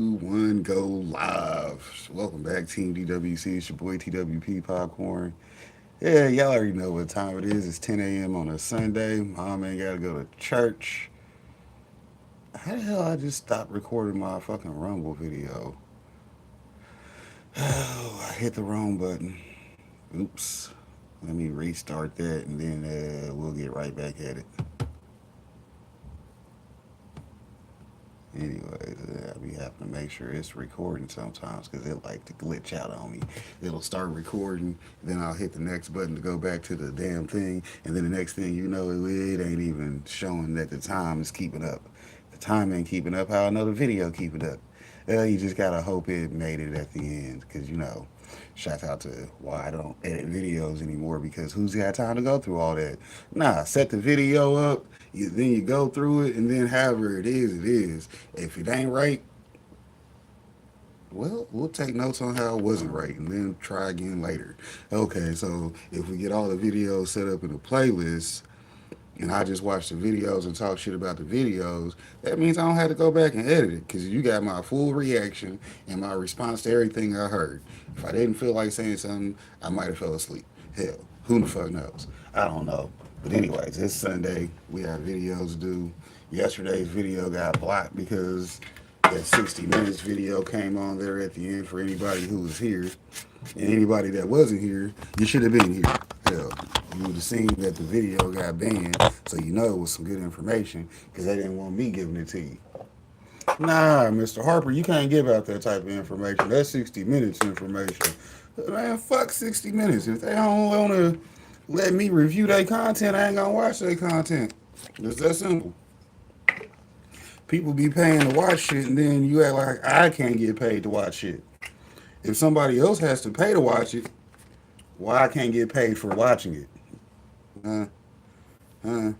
One, go live. Welcome back, Team DWC. It's your boy TWP Popcorn. Yeah, y'all already know what time it is. It's 10 a.m. on a Sunday. Mom ain't got to go to church. How the hell I just stopped recording my fucking Rumble video? Oh, I hit the wrong button. Oops. Let me restart that and then we'll get right back at it. Anyways, I be having to make sure it's recording sometimes because it like to glitch out on me. It'll start recording, then I'll hit the next button to go back to the damn thing, and then the next thing you know, it ain't even showing that the time is keeping up. The time ain't keeping up. How I know the video keeping up? You just gotta hope it made it at the end, because shout out to why I don't edit videos anymore because who's got time to go through all that? Nah, set the video up, then you go through it, and then however it is, it is. If it ain't right, well, we'll take notes on how it wasn't right and then try again later. Okay, so if we get all the videos set up in a playlist and I just watch the videos and talk shit about the videos, that means I don't have to go back and edit it because you got my full reaction and my response to everything I heard. If I didn't feel like saying something, I might have fell asleep. Hell, who the fuck knows? I don't know. But anyways, it's Sunday. We have videos to do. Yesterday's video got blocked because that 60 minutes video came on there at the end for anybody who was here. And anybody that wasn't here, you should have been here. Hell, you would have seen that the video got banned, so you know it was some good information because they didn't want me giving it to you. Nah, Mr. Harper, you can't give out that type of information. That's 60 minutes information. Man, fuck 60 minutes. If they don't want to let me review their content, I ain't gonna watch their content. It's that simple. People be paying to watch shit, and then you act like I can't get paid to watch shit. If somebody else has to pay to watch it, why I can't get paid for watching it? Uh, uh,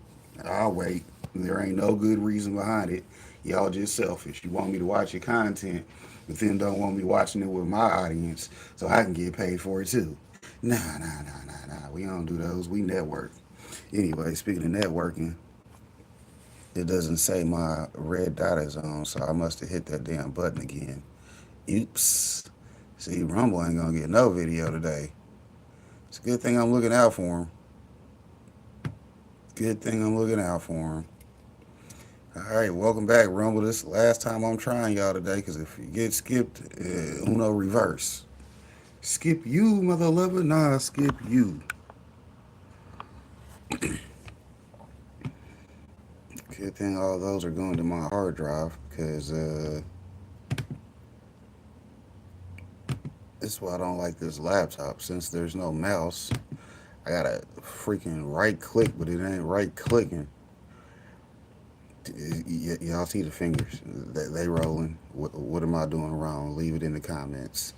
I'll wait. There ain't no good reason behind it. Y'all just selfish. You want me to watch your content, but then don't want me watching it with my audience so I can get paid for it too. Nah. We don't do those. We network. Anyway, speaking of networking, it doesn't say my red dot is on, so I must have hit that damn button again. Oops. See, Rumble ain't gonna get no video today. It's a good thing I'm looking out for him. Good thing I'm looking out for him. All right, welcome back, Rumble. This is the last time I'm trying y'all today, because if you get skipped, Uno reverse. Skip you, mother lover. Nah, skip you. Good thing all those are going to my hard drive, because this is why I don't like this laptop. Since there's no mouse, I gotta freaking right click, but it ain't right clicking. Y'all see the fingers? They rolling. What am I doing wrong? Leave it in the comments.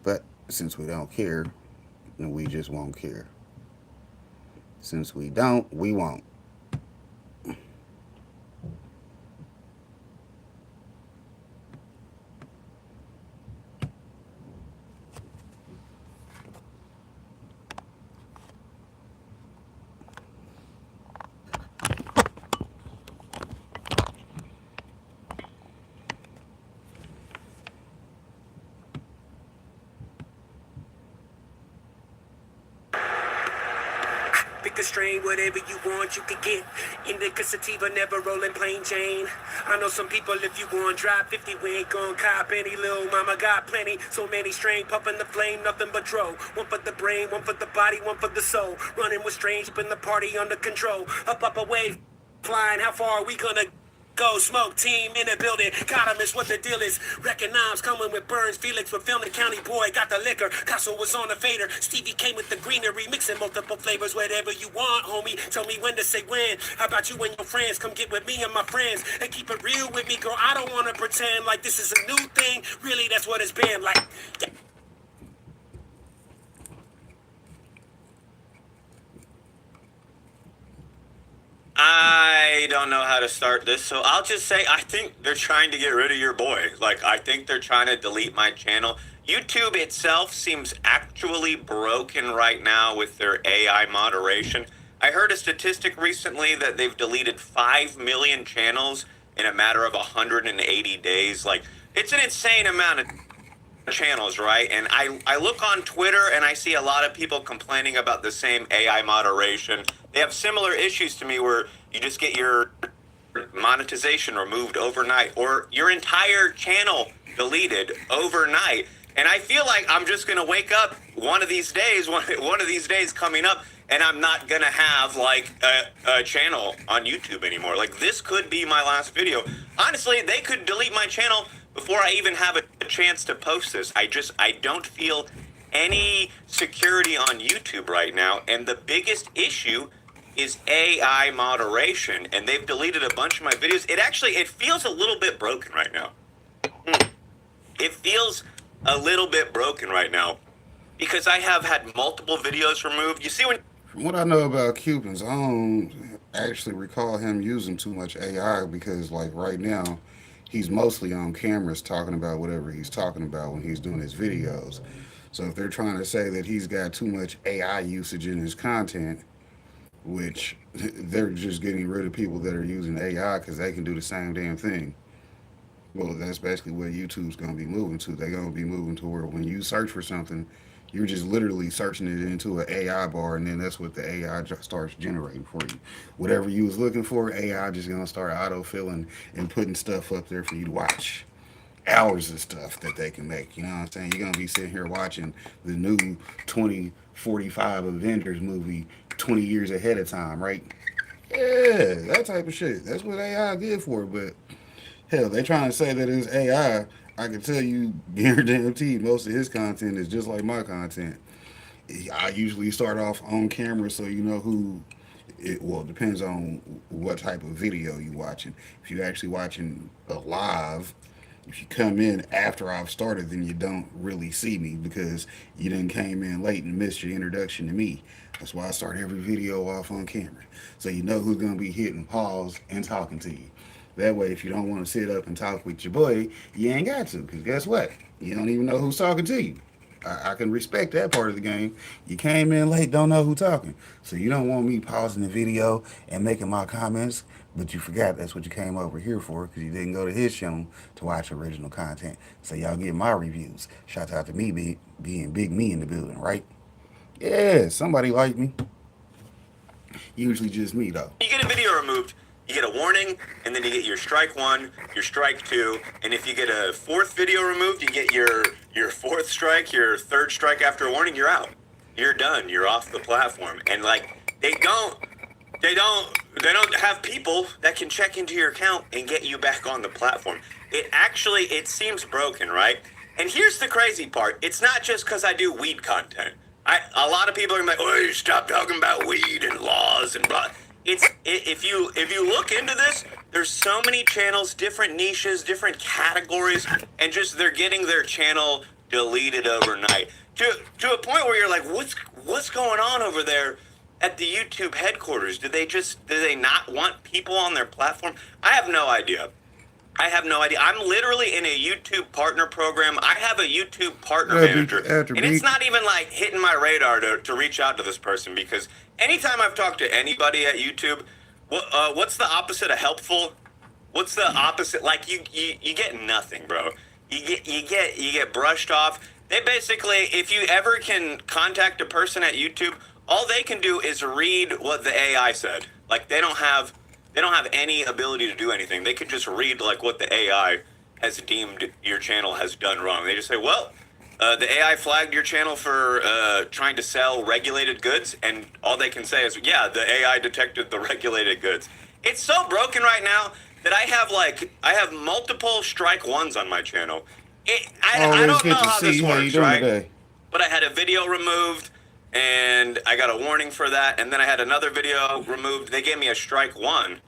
But since we don't care, then we just won't care. Since we don't, we won't. Pick a strain, whatever you want, you can get. Indica sativa, never rolling plain Jane. I know some people, if you want, drive 50, we ain't gon' cop any. Little mama got plenty, so many strain, puffin' the flame, nothing but dro. One for the brain, one for the body, one for the soul. Running with strange, keeping the party under control. Up a wave, flying, how far are we gonna go? Smoke team in the building. Gotta miss what the deal is. Recognize coming with Burns. Felix with Filming County Boy. Got the liquor. Castle was on the fader. Stevie came with the greenery. Mixing multiple flavors. Whatever you want, homie. Tell me when to say when. How about you and your friends? Come get with me and my friends. And keep it real with me, girl. I don't wanna pretend like this is a new thing. Really, that's what it's been like. Yeah. I don't know how to start this, so I'll just say I think they're trying to get rid of your boy. Like, I think they're trying to delete my channel. YouTube itself seems actually broken right now with their AI moderation. I heard a statistic recently that they've deleted 5 million channels in a matter of 180 days. Like, it's an insane amount of channels, right? And I look on Twitter and I see a lot of people complaining about the same AI moderation. They have similar issues to me where you just get your monetization removed overnight or your entire channel deleted overnight. And I feel like I'm just going to wake up one of these days coming up, and I'm not going to have like a channel on YouTube anymore. Like, this could be my last video. Honestly, they could delete my channel before I even have a chance to post this. I don't feel any security on YouTube right now. And the biggest issue is AI moderation. And they've deleted a bunch of my videos. It feels a little bit broken right now. It feels a little bit broken right now because I have had multiple videos removed. You see, when From what I know about Cubans, I don't actually recall him using too much AI because, like, right now, he's mostly on cameras talking about whatever he's talking about when he's doing his videos. So if they're trying to say that he's got too much AI usage in his content, which they're just getting rid of people that are using AI because they can do the same damn thing. Well, that's basically where YouTube's going to be moving to. They're going to be moving to where when you search for something, you're just literally searching it into an AI bar, and then that's what the AI starts generating for you. Whatever you was looking for, AI just going to start auto-filling and putting stuff up there for you to watch. Hours of stuff that they can make. You know what I'm saying? You're going to be sitting here watching the new 2045 Avengers movie 20 years ahead of time, right? Yeah, that type of shit. That's what AI good for, but hell, they trying to say that it's AI. I can tell you, guarantee most of his content is just like my content. I usually start off on camera so you know who. It depends on what type of video you watching. If you're actually watching a live, if you come in after I've started, then you don't really see me because you didn't came in late and missed your introduction to me. That's why I start every video off on camera, so you know who's gonna be hitting pause and talking to you. That way, if you don't want to sit up and talk with your boy, you ain't got to. Because guess what? You don't even know who's talking to you. I can respect that part of the game. You came in late, don't know who talking. So you don't want me pausing the video and making my comments, but you forgot that's what you came over here for because you didn't go to his channel to watch original content. So y'all get my reviews. Shout out to me being Big Me in the building, right? Yeah, somebody like me. Usually just me, though. you get a video removed, you get a warning, and then you get your strike 1, your strike 2, and if you get a 4th video removed, you get your 4th strike, your 3rd strike after a warning, you're out. You're done. You're off the platform. And like they don't have people that can check into your account and get you back on the platform. It seems broken, right? And here's the crazy part. It's not just because I do weed content. A lot of people are like, "Oh, you stop talking about weed and laws and blah." If you look into this, there's so many channels, different niches, different categories, and just they're getting their channel deleted overnight to a point where you're like, what's going on over there at the YouTube headquarters? Do they not want people on their platform? I have no idea. I'm literally in a YouTube partner program. I have a YouTube partner manager. And it's not even like hitting my radar to reach out to this person because anytime I've talked to anybody at YouTube, what's the opposite of helpful? What's the opposite? Like you get nothing, bro. You get brushed off. They basically, if you ever can contact a person at YouTube, all they can do is read what the AI said. Like they don't have any ability to do anything. They could just read like what the AI has deemed your channel has done wrong. They just say, well, the AI flagged your channel for trying to sell regulated goods, and all they can say is, yeah, the AI detected the regulated goods. It's so broken right now that I have multiple strike 1s on my channel. I don't know how this works, right? Today? But I had a video removed, and I got a warning for that, and then I had another video removed. They gave me a strike 1,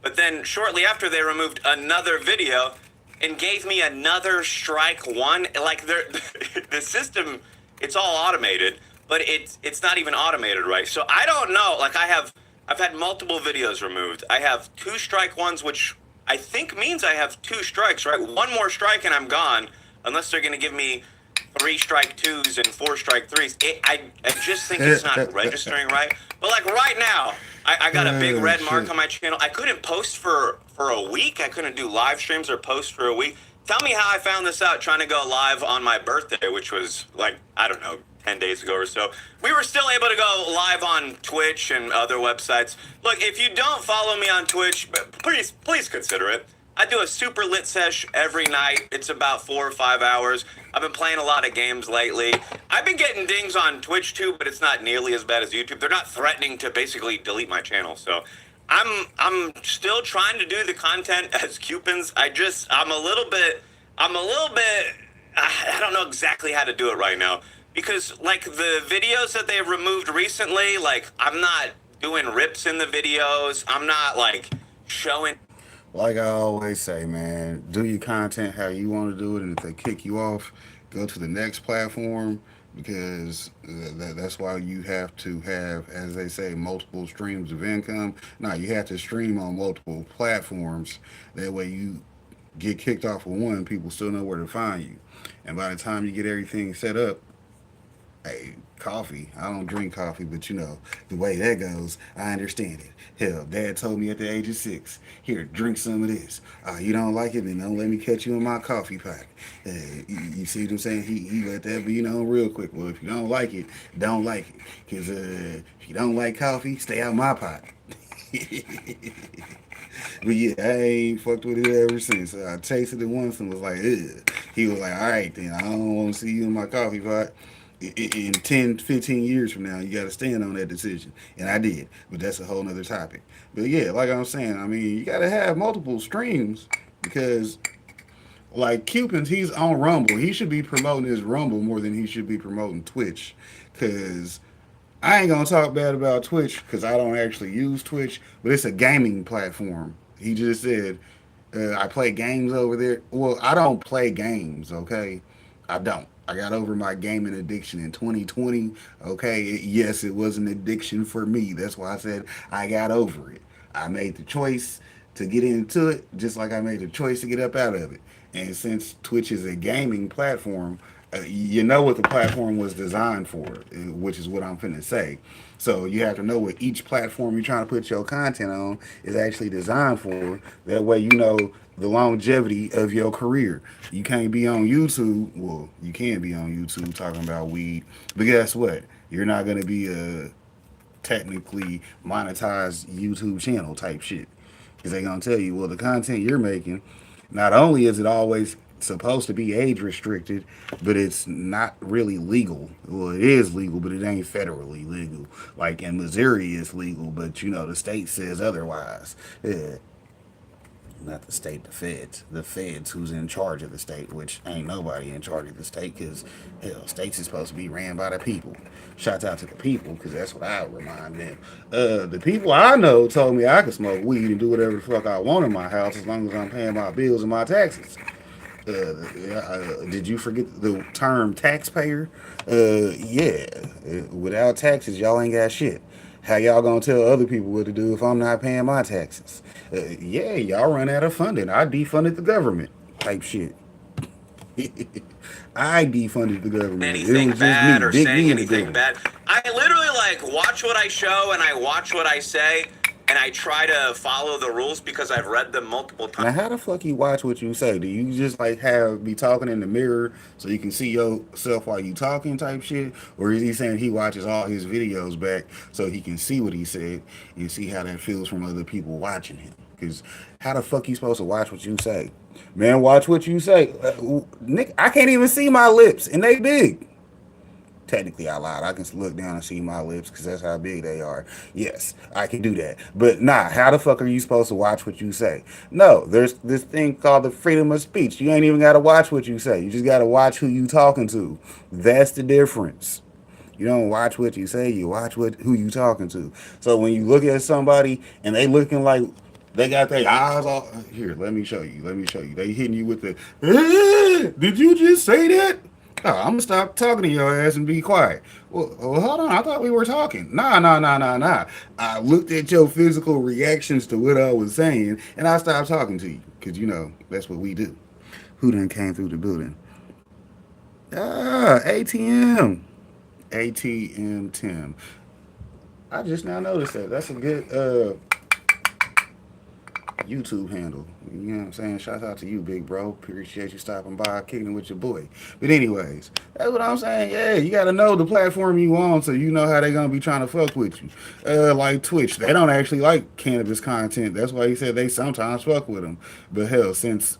but then shortly after they removed another video and gave me another strike 1. Like the system, it's all automated, but it's not even automated, right? So I don't know. Like I've had multiple videos removed. I have 2 strike 1s, which I think means I have 2 strikes, right? 1 more strike and I'm gone, unless they're gonna give me 3 strike 2s and 4 strike 3s. I just think it's not registering right. But like right now, I got a big red mark on my channel. I couldn't post for a week. I couldn't do live streams or post for a week tell me how I found this out trying to go live on my birthday, which was like, I don't know, 10 days ago or so. We were still able to go live on Twitch and other websites. Look, if you don't follow me on Twitch, please consider it. I do a super lit sesh every night. It's about 4 or 5 hours. I've been playing a lot of games lately. I've been getting dings on Twitch too, but it's not nearly as bad as YouTube. They're not threatening to basically delete my channel. So I'm still trying to do the content as Cupins. I'm a little bit I don't know exactly how to do it right now because like the videos that they've removed recently, like I'm not doing rips in the videos. I'm not like showing. Like I always say, man, do your content how you want to do it, and if they kick you off, go to the next platform because that's why you have to have, as they say, multiple streams of income. Now you have to stream on multiple platforms. That way you get kicked off of one, people still know where to find you. And by the time you get everything set up, hey, coffee. I don't drink coffee, but you know, the way that goes, I understand it. Hell, Dad told me at the age of 6, here, drink some of this. You don't like it, then don't let me catch you in my coffee pot. You see what I'm saying? He let that be known real quick. Well, if you don't like it, don't like it. Because if you don't like coffee, stay out my pot. But yeah, I ain't fucked with it ever since. I tasted it once and was like, ugh. He was like, all right, then I don't want to see you in my coffee pot. In 10, 15 years from now, you got to stand on that decision. And I did. But that's a whole nother topic. But yeah, like I'm saying, I mean, you got to have multiple streams because, like, Cupins, he's on Rumble. He should be promoting his Rumble more than he should be promoting Twitch. Because I ain't gonna talk bad about Twitch because I don't actually use Twitch, but it's a gaming platform. He just said, I play games over there. Well, I don't play games, okay? I don't. I got over my gaming addiction in 2020, okay? Yes, it was an addiction for me. That's why I said I got over it. I made the choice to get into it just like I made the choice to get up out of it. And since Twitch is a gaming platform, you know what the platform was designed for, which is what I'm finna say. So you have to know what each platform you're trying to put your content on is actually designed for. That way you know the longevity of your career. You can't be on YouTube. Well, you can be on YouTube talking about weed, but guess what? You're not gonna be a technically monetized YouTube channel type shit. Because they're gonna tell you, well, the content you're making, not only is it always supposed to be age restricted, but it's not really legal. Well, it is legal, but it ain't federally legal. Like in Missouri, it's legal, but you know the state says otherwise. Yeah. Not the state, the feds. The feds who's in charge of the state, which ain't nobody in charge of the state because, hell, states is supposed to be ran by the people. Shouts out to the people because that's what I remind them. The people I know told me I could smoke weed and do whatever the fuck I want in my house as long as I'm paying my bills and my taxes. Did you forget the term taxpayer? Yeah. Without taxes, y'all ain't got shit. How y'all gonna tell other people what to do if I'm not paying my taxes? Yeah, y'all run out of funding. I defunded the government type shit. I defunded the government. It Anything was just me, bad or big saying me in the anything government. bad. I literally like watch what I show and I watch what I say and I try to follow the rules because I've read them multiple Now, times. how the fuck you watch what you say? Do you just like have be talking in the mirror so you can see yourself while you talking type shit, or is he saying he watches all his videos back so he can see what he said and see how that feels from other people watching him? Because how the fuck you supposed to watch what you say? Man, watch what you say. Nick, I can't even see my lips, and they big. Technically, I lied. I can look down and see my lips because that's how big they are. Yes, I can do that. But nah, how the fuck are you supposed to watch what you say? No, there's this thing called the freedom of speech. You ain't even got to watch what you say. You just got to watch who you talking to. That's the difference. You don't watch what you say. You watch who you talking to. So when you look at somebody and they looking like they got their eyes all here, let me show you. Let me show you. They hitting you with the. Did you just say that? Oh, I'm gonna stop talking to your ass and be quiet. Well, hold on. I thought we were talking. Nah, nah, nah, nah, nah. I looked at your physical reactions to what I was saying, and I stopped talking to you because you know that's what we do. Who done came through the building? ATM. ATM Tim. I just now noticed that. That's a good YouTube handle. You know what I'm saying? Shout out to you, big bro. Appreciate you stopping by, kicking it with your boy. But anyways, that's what I'm saying. Yeah, you gotta know the platform you on so you know how they gonna be trying to fuck with you. Like Twitch, they don't actually like cannabis content. That's why he said they sometimes fuck with them. But hell, since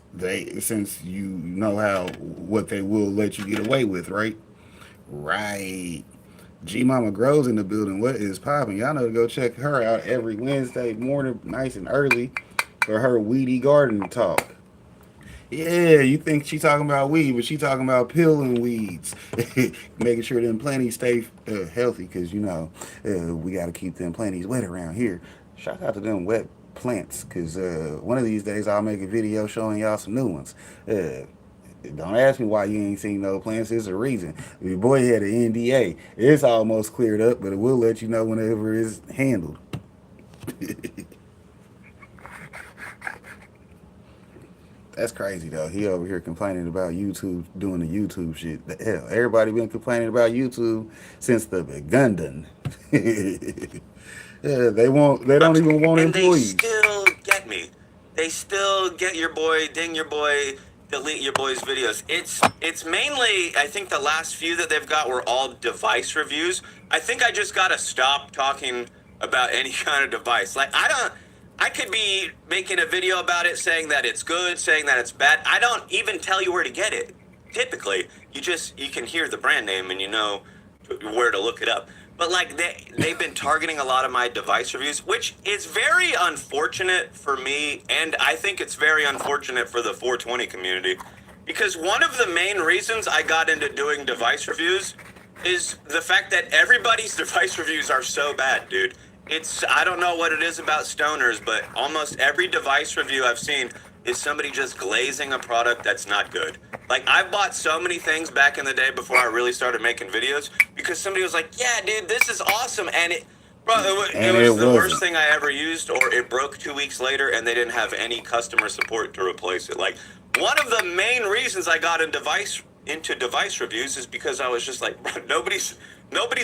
you know how what they will let you get away with, right? Right. G Mama Grows in the building. What is popping? Y'all know to go check her out every Wednesday morning, nice and early, for her weedy garden talk. Yeah, you think she talking about weed, but she talking about peeling weeds, making sure them planties stay healthy, because we got to keep them planties wet around here. Shout out to them wet plants, because one of these days I'll make a video showing y'all some new ones. Don't ask me why you ain't seen no plants. There's a reason. Your boy had an NDA. It's almost cleared up, but it will let you know whenever it's handled. That's crazy though. He over here complaining about YouTube doing the YouTube shit. The hell, everybody been complaining about YouTube since the begun. Yeah, they won't. They don't even want And they employees. still get me. They still get your boy, ding your boy, delete your boy's videos. It's mainly, I think the last few that they've got were all device reviews. I think I just gotta stop talking about any kind of device. Like I could be making a video about it saying that it's good, saying that it's bad. I don't even tell you where to get it. Typically, you can hear the brand name and you know where to look it up. But like they've been targeting a lot of my device reviews, which is very unfortunate for me, and I think it's very unfortunate for the 420 community, because one of the main reasons I got into doing device reviews is the fact that everybody's device reviews are so bad, dude. I don't know what it is about stoners, but almost every device review I've seen is somebody just glazing a product that's not good. Like, I bought so many things back in the day before I really started making videos because somebody was like, yeah, dude, this is awesome. And it was the worst thing I ever used, or it broke 2 weeks later and they didn't have any customer support to replace it. Like, one of the main reasons I got into device reviews is because I was just like, bro, nobody's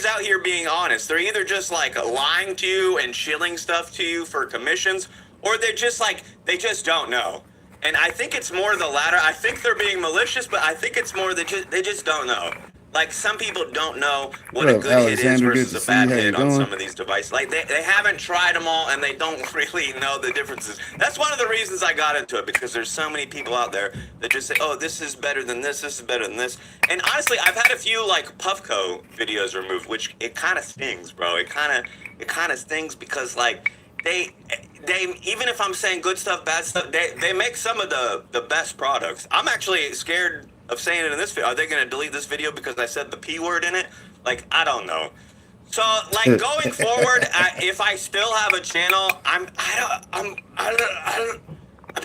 out here being honest. They're either just like lying to you and shilling stuff to you for commissions, or they just don't know. And I think it's more the latter. I think they're being malicious, but I think it's more that they just don't know. Like, some people don't know what a good hit is versus a bad hit on some of these devices. Like, they haven't tried them all, and they don't really know the differences. That's one of the reasons I got into it, because there's so many people out there that just say, oh, this is better than this is better than this. And honestly, I've had a few, like, Puffco videos removed, which it kind of stings, bro. It kind of stings because, like, they even if I'm saying good stuff, bad stuff, they make some of the best products. I'm actually scared of saying it in this video. Are they going to delete this video because I said the P word in it? Like, I don't know. So, like, going forward, if I still have a channel, I'm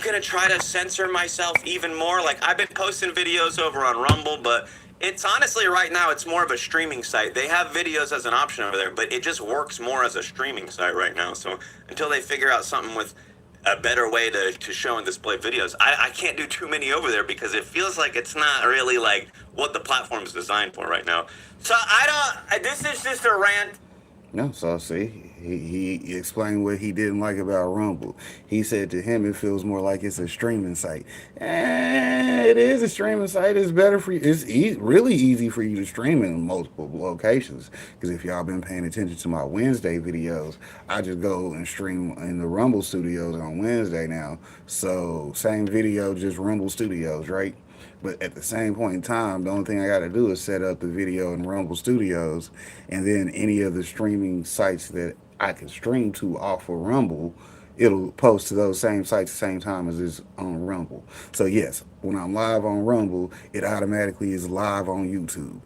gonna try to censor myself even more. Like, I've been posting videos over on Rumble, but it's honestly right now it's more of a streaming site. They have videos as an option over there, but it just works more as a streaming site right now. So until they figure out something with a better way to show and display videos, I can't do too many over there because it feels like it's not really like what the platform is designed for right now. So this is just a rant. No, so see, he explained what he didn't like about Rumble. He said to him it feels more like it's a streaming site. It is a streaming site. It's better for you. It's really easy for you to stream in multiple locations. Because if y'all been paying attention to my Wednesday videos, I just go and stream in the Rumble Studios on Wednesday now. So same video, just Rumble Studios, right? But at the same point in time, the only thing I got to do is set up the video in Rumble Studios, and then any of the streaming sites that I can stream to off of Rumble, it'll post to those same sites at the same time as it's on Rumble. So yes, when I'm live on Rumble, it automatically is live on YouTube.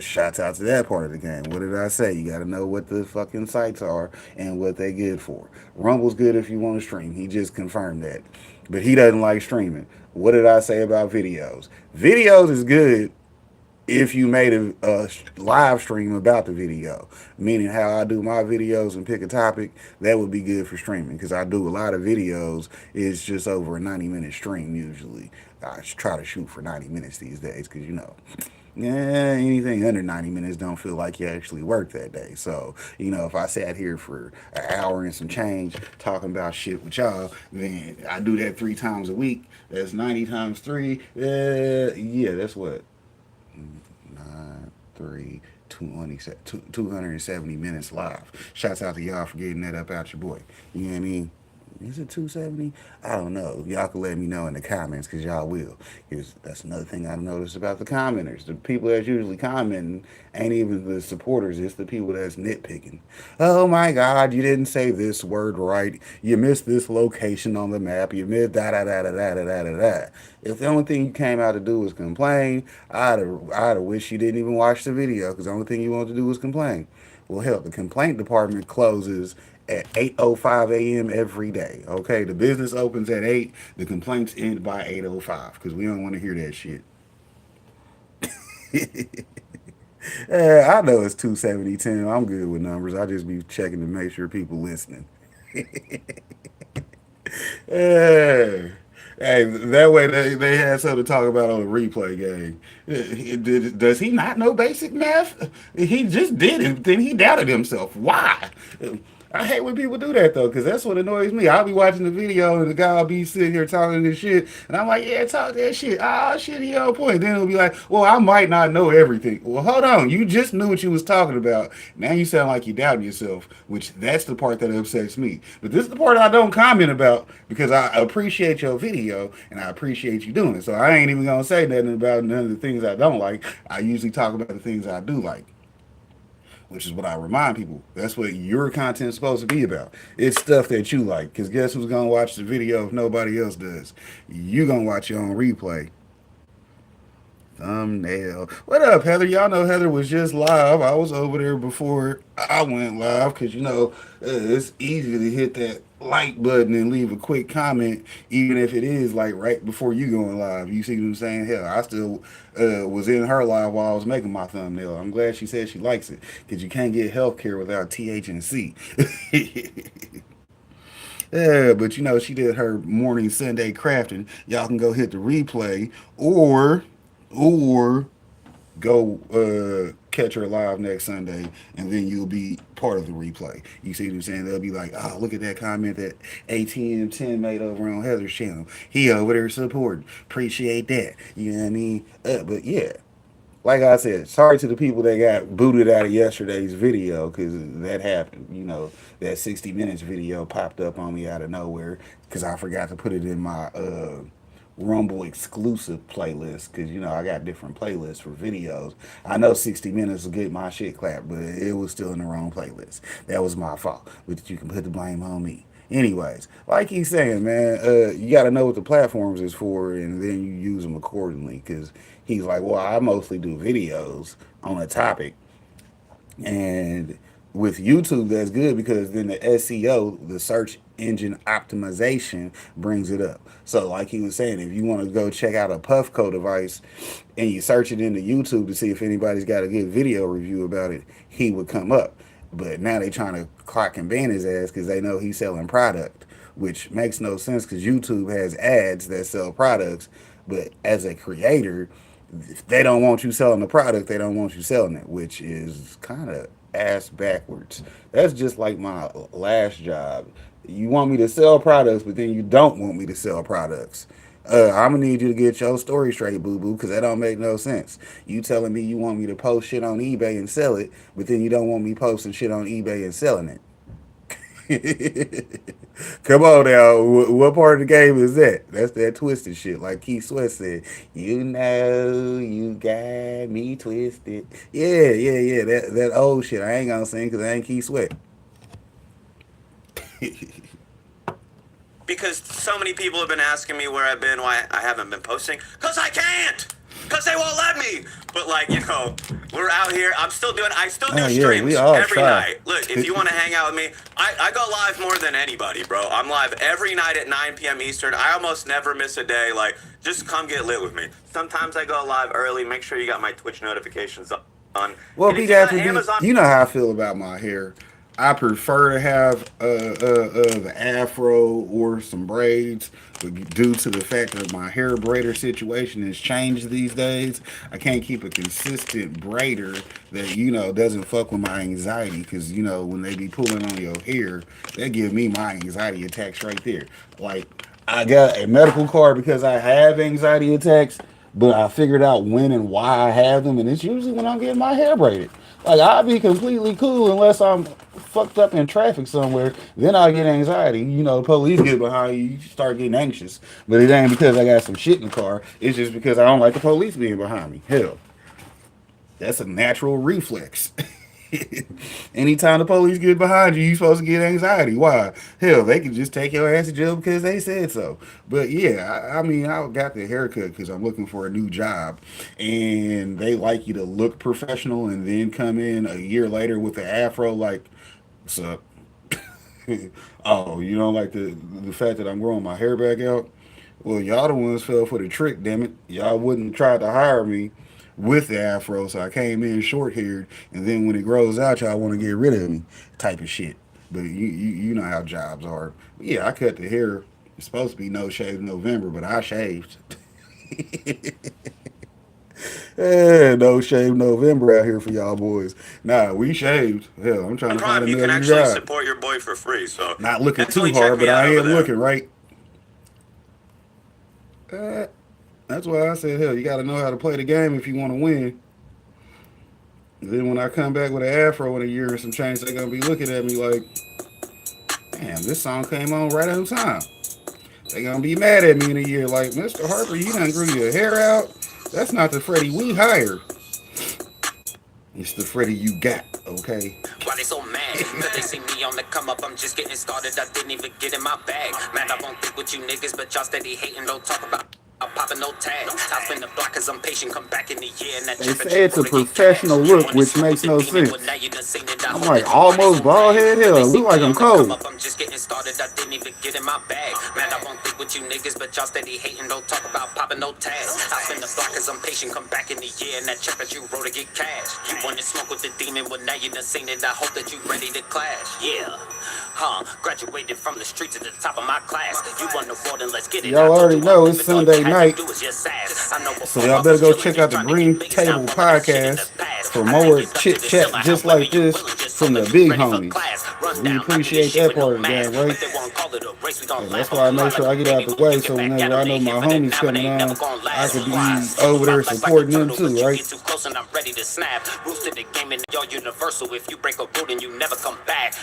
Shouts out to that part of the game. What did I say? You got to know what the fucking sites are and what they good for. Rumble's good if you want to stream. He just confirmed that. But he doesn't like streaming. What did I say about videos? Videos is good if you made a live stream about the video, meaning how I do my videos and pick a topic. That would be good for streaming, because I do a lot of videos. It's just over a 90-minute stream usually. I try to shoot for 90 minutes these days because Anything under 90 minutes don't feel like you actually worked that day. So, if I sat here for an hour and some change talking about shit with y'all, then I do that 3 times a week. That's 90 times 3. Yeah, that's what? 9, 3, 270 minutes live. Shouts out to y'all for getting that up out your boy. You know what I mean? Is it 270? I don't know. Y'all can let me know in the comments because y'all will. Because that's another thing I noticed about the commenters. The people that's usually commenting ain't even the supporters, it's the people that's nitpicking. Oh my God, you didn't say this word right. You missed this location on the map. You missed da da da da da da da da da. If the only thing you came out to do was complain, I'd have wished you didn't even watch the video because the only thing you wanted to do was complain. Well, hell, the complaint department closes at 8:05 a.m. every day. Okay, the business opens at 8. The complaints end by 8:05 because we don't want to hear that shit. I know it's 270 10. I'm good with numbers. I just be checking to make sure people listening. Yeah. Hey, that way they had something to talk about on the replay game. Does he not know basic math? He just did it, then he doubted himself. Why? I hate when people do that though, because that's what annoys me. I'll be watching the video and the guy will be sitting here talking this shit, and I'm like, yeah, talk that shit. Ah, shit, he on point. Then he'll be like, well, I might not know everything. Well, hold on, you just knew what you was talking about. Now you sound like you doubt yourself, which that's the part that upsets me. But this is the part I don't comment about because I appreciate your video and I appreciate you doing it. So I ain't even gonna say nothing about none of the things I don't like. I usually talk about the things I do like, which is what I remind people. That's what your content's supposed to be about. It's stuff that you like. Because guess who's going to watch the video if nobody else does? You going to watch your own replay. Thumbnail. What up, Heather? Y'all know Heather was just live. I was over there before I went live because, it's easy to hit that like button and leave a quick comment, even if it is like right before you going live. You see what I'm saying? Hell, I still was in her live while I was making my thumbnail. I'm glad she said she likes it because you can't get healthcare without TH&C. Yeah, but she did her morning Sunday crafting. Y'all can go hit the replay or go catch her live next Sunday, and then you'll be part of the replay. You see what I'm saying? They'll be like, oh, look at that comment that ATM10 made over on Heather's channel. He over there supporting. Appreciate that. You know what I mean? But yeah, like I said, sorry to the people that got booted out of yesterday's video because that happened. That 60 minutes video popped up on me out of nowhere because I forgot to put it in my Rumble exclusive playlist because I got different playlists for videos. I know 60 minutes will get my shit clapped, but it was still in the wrong playlist. That was my fault, but you can put the blame on me. Anyways, like he's saying, man, you got to know what the platforms is for, and then you use them accordingly. Because he's like, well, I mostly do videos on a topic, and with YouTube, that's good because then the SEO, the search engine optimization, brings it up. So, like he was saying, if you want to go check out a Puffco device and you search it into YouTube to see if anybody's got a good video review about it, he would come up. But now they trying to clock and ban his ass because they know he's selling product, which makes no sense because YouTube has ads that sell products. But as a creator, if they don't want you selling the product, they don't want you selling it, which is kind of ass backwards. That's just like my last job. You want me to sell products, but then you don't want me to sell products. I'm gonna need you to get your story straight, boo boo, because that don't make no sense. You telling me you want me to post shit on eBay and sell it, but then you don't want me posting shit on eBay and selling it. Come on now, what part of the game is that? That's that twisted shit. Like Keith Sweat said, you got me twisted. Yeah. That old shit. I ain't gonna sing because I ain't Keith Sweat. Because so many people have been asking me where I've been, why I haven't been posting. Because I can't! Because they won't let me! But we're out here. I still do streams every night. Look, if you want to hang out with me, I go live more than anybody, bro. I'm live every night at 9 p.m. Eastern. I almost never miss a day. Just come get lit with me. Sometimes I go live early. Make sure you got my Twitch notifications on. Well, you know how I feel about my hair. I prefer to have the afro or some braids, but due to the fact that my hair braider situation has changed these days, I can't keep a consistent braider that doesn't fuck with my anxiety. Because when they be pulling on your hair, that give me my anxiety attacks right there. Like I got a medical card because I have anxiety attacks, but I figured out when and why I have them, and it's usually when I'm getting my hair braided. Like I'll be completely cool unless I'm fucked up in traffic somewhere. Then I get anxiety. Police get behind you, you start getting anxious. But it ain't because I got some shit in the car. It's just because I don't like the police being behind me. Hell, that's a natural reflex. Anytime the police get behind you, you supposed to get anxiety. Why? Hell, they can just take your ass to jail because they said so. But yeah, I mean, I got the haircut because I'm looking for a new job, and they like you to look professional, and then come in a year later with the afro. Like, what's up? Oh, you don't like the fact that I'm growing my hair back out? Well, y'all the ones fell for the trick, damn it. Y'all wouldn't try to hire me with the afro, so I came in short haired, and then when it grows out, y'all want to get rid of me, type of shit. But you know how jobs are. But yeah, I cut the hair. It's supposed to be no shave November, but I shaved. No shave November out here for y'all boys. Nah, we shaved. Hell, I'm trying to find Prime, you can another actually job. support your boy for free. So Not looking too definitely check hard, but me out I over am there. looking right. Uh, that's why I said, hell, you got to know how to play the game if you want to win. Then when I come back with an afro in a year or some change, they're gonna be looking at me like, damn, this song came on right on time. They're gonna be mad at me in a year, like, Mr. Harper, you done grew your hair out. That's not the Freddie we hired. It's the Freddie you got, okay? Why they so mad? Cause they see me on the come up, I'm just getting started. I didn't even get in my bag. Man, I won't think with you niggas, but y'all steady hating, don't talk about. I'm popping no tags. I spin the block cause I'm patient. Come back in the year and that They temperature say it's go a to get cash. professional You look, wanna which smoke with makes the no demon, well sense. now you done seen it. I I'm hope like that you why they almost so bald mad. head. Cause they Hell, see look like me I'm on the come cold. up, I'm just getting started. I didn't even get in my bag. Man, I won't think with you niggas, but y'all steady hating. Don't talk about popping no tags. I spin the block cause I'm patient. Come back in the year and that check that you wrote to get cash. You wanna smoke with the demon, well now you done seen it. I hope that you ready to clash. Yeah. Graduated from the streets to the top of my class. You want the world and let's get it. I Y'all told already you I know live it's it. All you Sunday had to night, do is just ask. I know so before y'all I better was go chilling, check just out the trying to get Green big sound. Table Well, that shit in the podcast past. for I take more it up to chit the chat ceiling. How just wherever like you this willing, just from so the if you big ready for homies. class. Run We down, I do this appreciate shit that with no part of the mask. gang, right? But they won't call it a race, we gon' And laugh. that's I'm why I make fly sure like I a get out baby the when we way, get so back at whenever 'em. I They know my here for the homies now and coming they never on, gon' I last. could be Wise. over Move there out like a supporting them turtle, too, but you right? get too close and I'm ready to snap. Rules to the game and y'all universal. If you break a rule, then you never come back.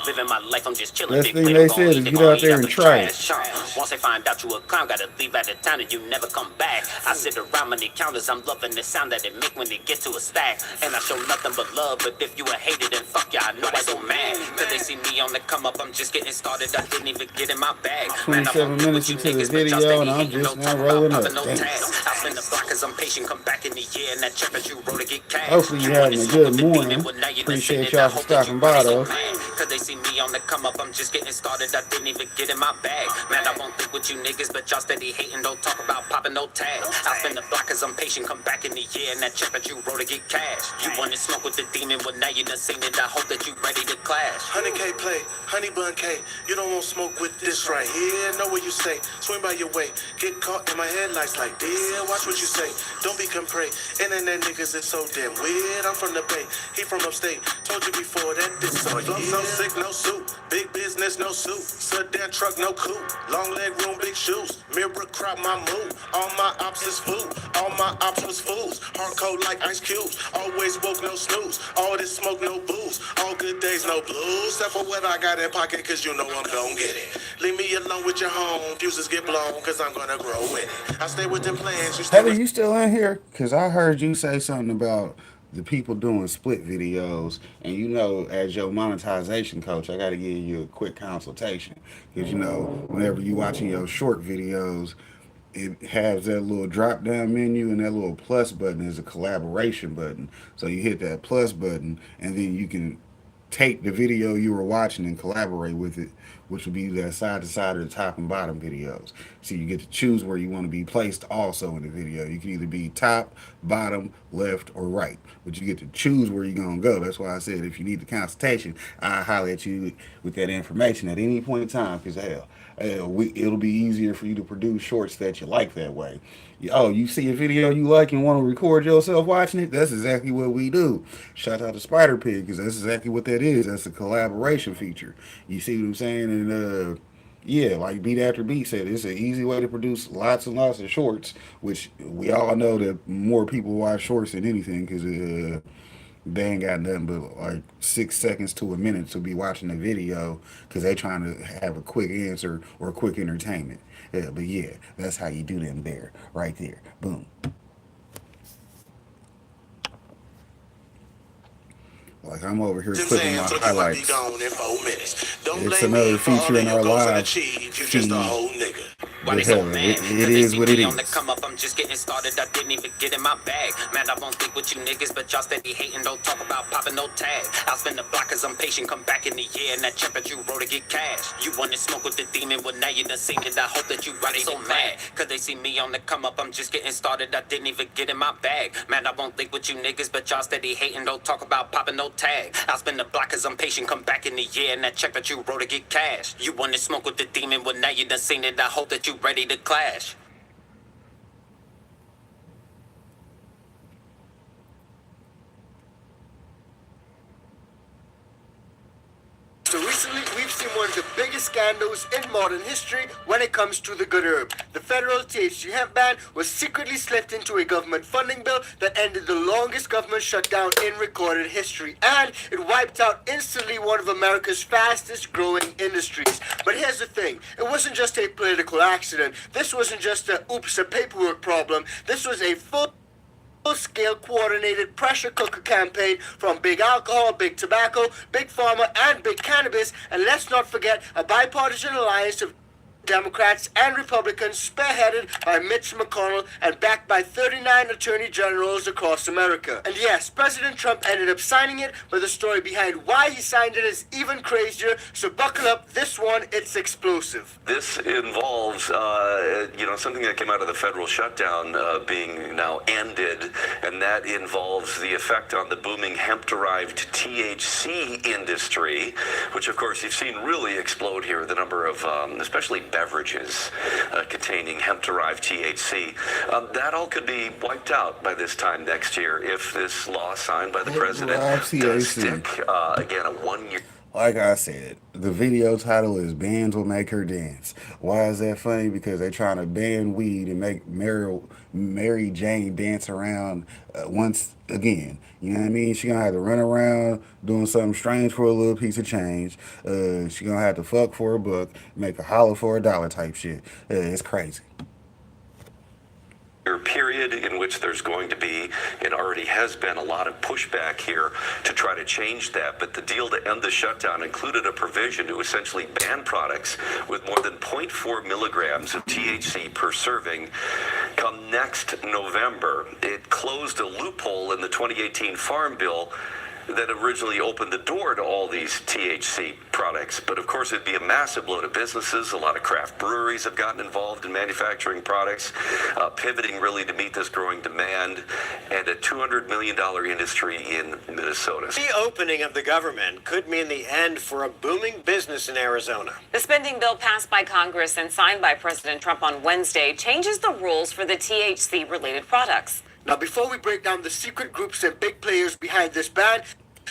Living my life, I'm just chilling. Best Big thing plate, they I'm gon' said eat, is they get gon' out eat there up and the try it. trash. Once they find out you a clown, gotta leave out of town and you never come back. I sit around many counters, I'm loving the sound that it make when it get to a stack. And I show nothing but love, but if you a hater, then fuck ya, I know I so mad. Cause they see me on the come up, I'm just getting started, I didn't even get in my bag. Man, I 27 won't think minutes with you into the niggas, but y'all video, and steady I'm hating, just don't now talk about rolling popping up. no Damn. tags. I spin the block cause I'm patient, come back in the year and that check that you wrote to get cash. Hopefully You you're wanna having a smoke good with the demon, morning. well now you done seen Appreciate it, I y'all for hope that you stopping ready by, so though. mad. Cause they see me on the come up, I'm just getting started, I didn't even get in my bag. Man, I won't think with you niggas, but y'all steady hating, don't talk about popping no tags. I spin the block cause I'm patient, come back in the year and that check that you wrote to get cash. You wanna smoke with the demon, well now you done seen it, I hope that you ready to clash. 100K play, honey bun K. You don't want smoke with this right here. Know what you say. Swing by your way. Get caught in my headlights like dear. Watch what you say. Don't be comprey. Internet niggas is so damn weird. I'm from the Bay. He from upstate. Told you before that this so so sick, no suit. Big business, no suit. Sedan truck, no coupe. Long leg room, big shoes. Mirror crop my move. All my ops is food. All my ops was fools. Hard cold like ice cubes. Always woke, no snooze. All this smoke, no booze. All good days, no blues. Except for what I got in pocket, cause you know I'm gon' get it. Leave me alone with your home. Fuses get blown, cause I'm gonna grow with it. I stay with them plans, you stay Heather, with. you still in here? Because I heard you say something about the people doing split videos. And as your monetization coach, I got to give you a quick consultation. Because, whenever you watching your short videos, it has that little drop down menu, and that little plus button is a collaboration button. So you hit that plus button, and then you can take the video you were watching and collaborate with it, which would be that side to side or the top and bottom videos. So you get to choose where you want to be placed also in the video. You can either be top, bottom, left, or right, but you get to choose where you're going to go. That's why I said if you need the consultation, I holler at you with that information at any point in time, because hell, it'll be easier for you to produce shorts that you like that way. Oh, you see a video you like and want to record yourself watching it? That's exactly what we do. Shout out to Spider Pig, because that's exactly what that is. That's a collaboration feature. You see what I'm saying? And yeah, like Beat After Beat said, it's an easy way to produce lots and lots of shorts, which we all know that more people watch shorts than anything, because they ain't got nothing but like 6 seconds to a minute to be watching a video because they trying to have a quick answer or quick entertainment. Yeah, but yeah, that's how you do them there, right there. Boom. Like I'm over here Just clipping saying, my so you might be highlights. gone in 4 minutes. Don't It's blame me another for all feature of in your our goals and live achieve. You feed. just a whole nigga. Why But they so hell, mad? it Cause is they see what it me on the is. come up, I'm just getting started. I didn't even get in my bag. Man, I won't think with you niggas, but y'all steady hating. Don't talk about popping no tag. I'll spend the block cause I'm patient. Come back in the year and that check that you wrote to get cash. You wanna smoke with the demon, well now you done seen it. I hope that you ready so mad. Cause they see me on the come up, I'm just getting started. I didn't even get in my bag. Man, I won't think with you niggas, but y'all steady hating. Don't talk about popping no tag. I'll spend the block cause I'm patient. Come back in the year and that check that you wrote to get cash. You wanna smoke with the demon, well now you done seen it. I hope that you ready to clash. So recently, we've seen one of the biggest scandals in modern history when it comes to the good herb. The federal THC hemp ban was secretly slipped into a government funding bill that ended the longest government shutdown in recorded history. And it wiped out instantly one of America's fastest growing industries. But here's the thing, it wasn't just a political accident. This wasn't just a paperwork problem. This was a full-scale coordinated pressure cooker campaign from big alcohol, big tobacco, big pharma, and big cannabis, and let's not forget a bipartisan alliance of Democrats and Republicans spearheaded by Mitch McConnell and backed by 39 attorney generals across America. And yes, President Trump ended up signing it, but the story behind why he signed it is even crazier, so buckle up, this one, it's explosive. This involves, something that came out of the federal shutdown being now ended, and that involves the effect on the booming hemp-derived THC industry, which, of course, you've seen really explode here, the number of, especially beverages containing hemp-derived THC. That all could be wiped out by this time next year if this law signed by the president does stick. Again, a 1 year. Like I said, the video title is "Bands Will Make Her Dance." Why is that funny? Because they're trying to ban weed and make Mary Jane dance around once again. You know what I mean? She gonna have to run around doing something strange for a little piece of change. She gonna have to fuck for a buck, make a holler for $1 type shit. It's crazy. Period in which there's going to be, and already has been, a lot of pushback here to try to change that. But the deal to end the shutdown included a provision to essentially ban products with more than 0.4 milligrams of THC per serving come next November. It closed a loophole in the 2018 Farm Bill that originally opened the door to all these THC products. But of course, it'd be a massive load of businesses. A lot of craft breweries have gotten involved in manufacturing products, pivoting really to meet this growing demand, and a $200 million industry in Minnesota. The opening of the government could mean the end for a booming business in Arizona. The spending bill passed by Congress and signed by President Trump on Wednesday changes the rules for the THC-related products. Now, before we break down the secret groups and big players behind this ban,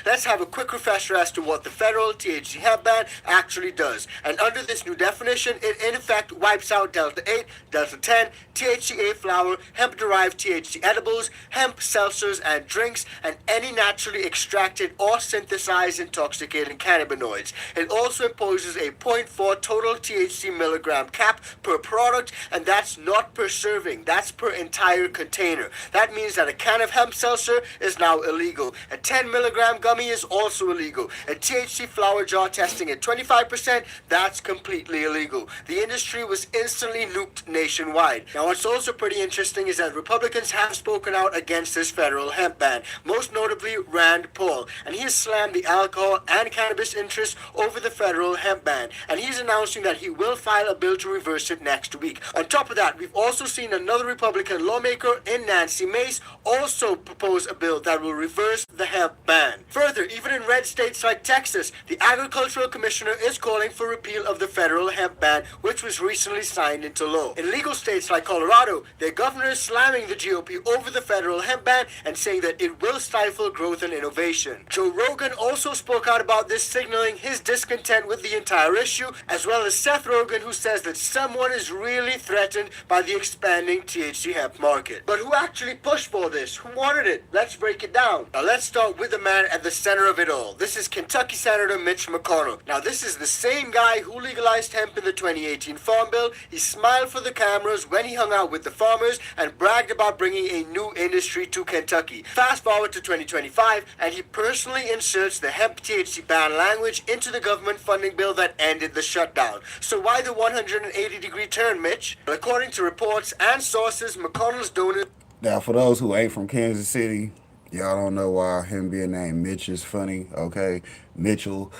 let's have a quick refresher as to what the federal THC hemp ban actually does. And under this new definition, it in effect wipes out Delta 8, Delta 10, THCA flower, hemp-derived THC edibles, hemp seltzers and drinks, and any naturally extracted or synthesized intoxicating cannabinoids. It also imposes a 0.4 total THC milligram cap per product, and that's not per serving, that's per entire container. That means that a can of hemp seltzer is now illegal. A 10 milligram gummy is also illegal. And THC flower jar testing at 25%, that's completely illegal. The industry was instantly nuked nationwide. Now, what's also pretty interesting is that Republicans have spoken out against this federal hemp ban, most notably Rand Paul, and he has slammed the alcohol and cannabis interests over the federal hemp ban, and he's announcing that he will file a bill to reverse it next week. On top of that, we've also seen another Republican lawmaker in Nancy Mace also propose a bill that will reverse the hemp ban. Further, even in red states like Texas, the agricultural commissioner is calling for repeal of the federal hemp ban, which was recently signed into law. In legal states like Colorado, their governor is slamming the GOP over the federal hemp ban and saying that it will stifle growth and innovation. Joe Rogan also spoke out about this, signaling his discontent with the entire issue, as well as Seth Rogen, who says that someone is really threatened by the expanding THC hemp market. But who actually pushed for this? Who wanted it? Let's break it down. Now let's start with the man at the center of it all. This is Kentucky Senator Mitch McConnell. Now this is the same guy who legalized hemp in the 2018 Farm Bill. He smiled for the cameras when he hung out with the farmers and bragged about bringing a new industry to Kentucky. Fast forward to 2025 and he personally inserts the hemp THC ban language into the government funding bill that ended the shutdown. So why the 180-degree turn, Mitch? According to reports and sources, McConnell's donors... Now, for those who ain't from Kansas City, y'all don't know why him being named Mitch is funny, okay? Mitchell.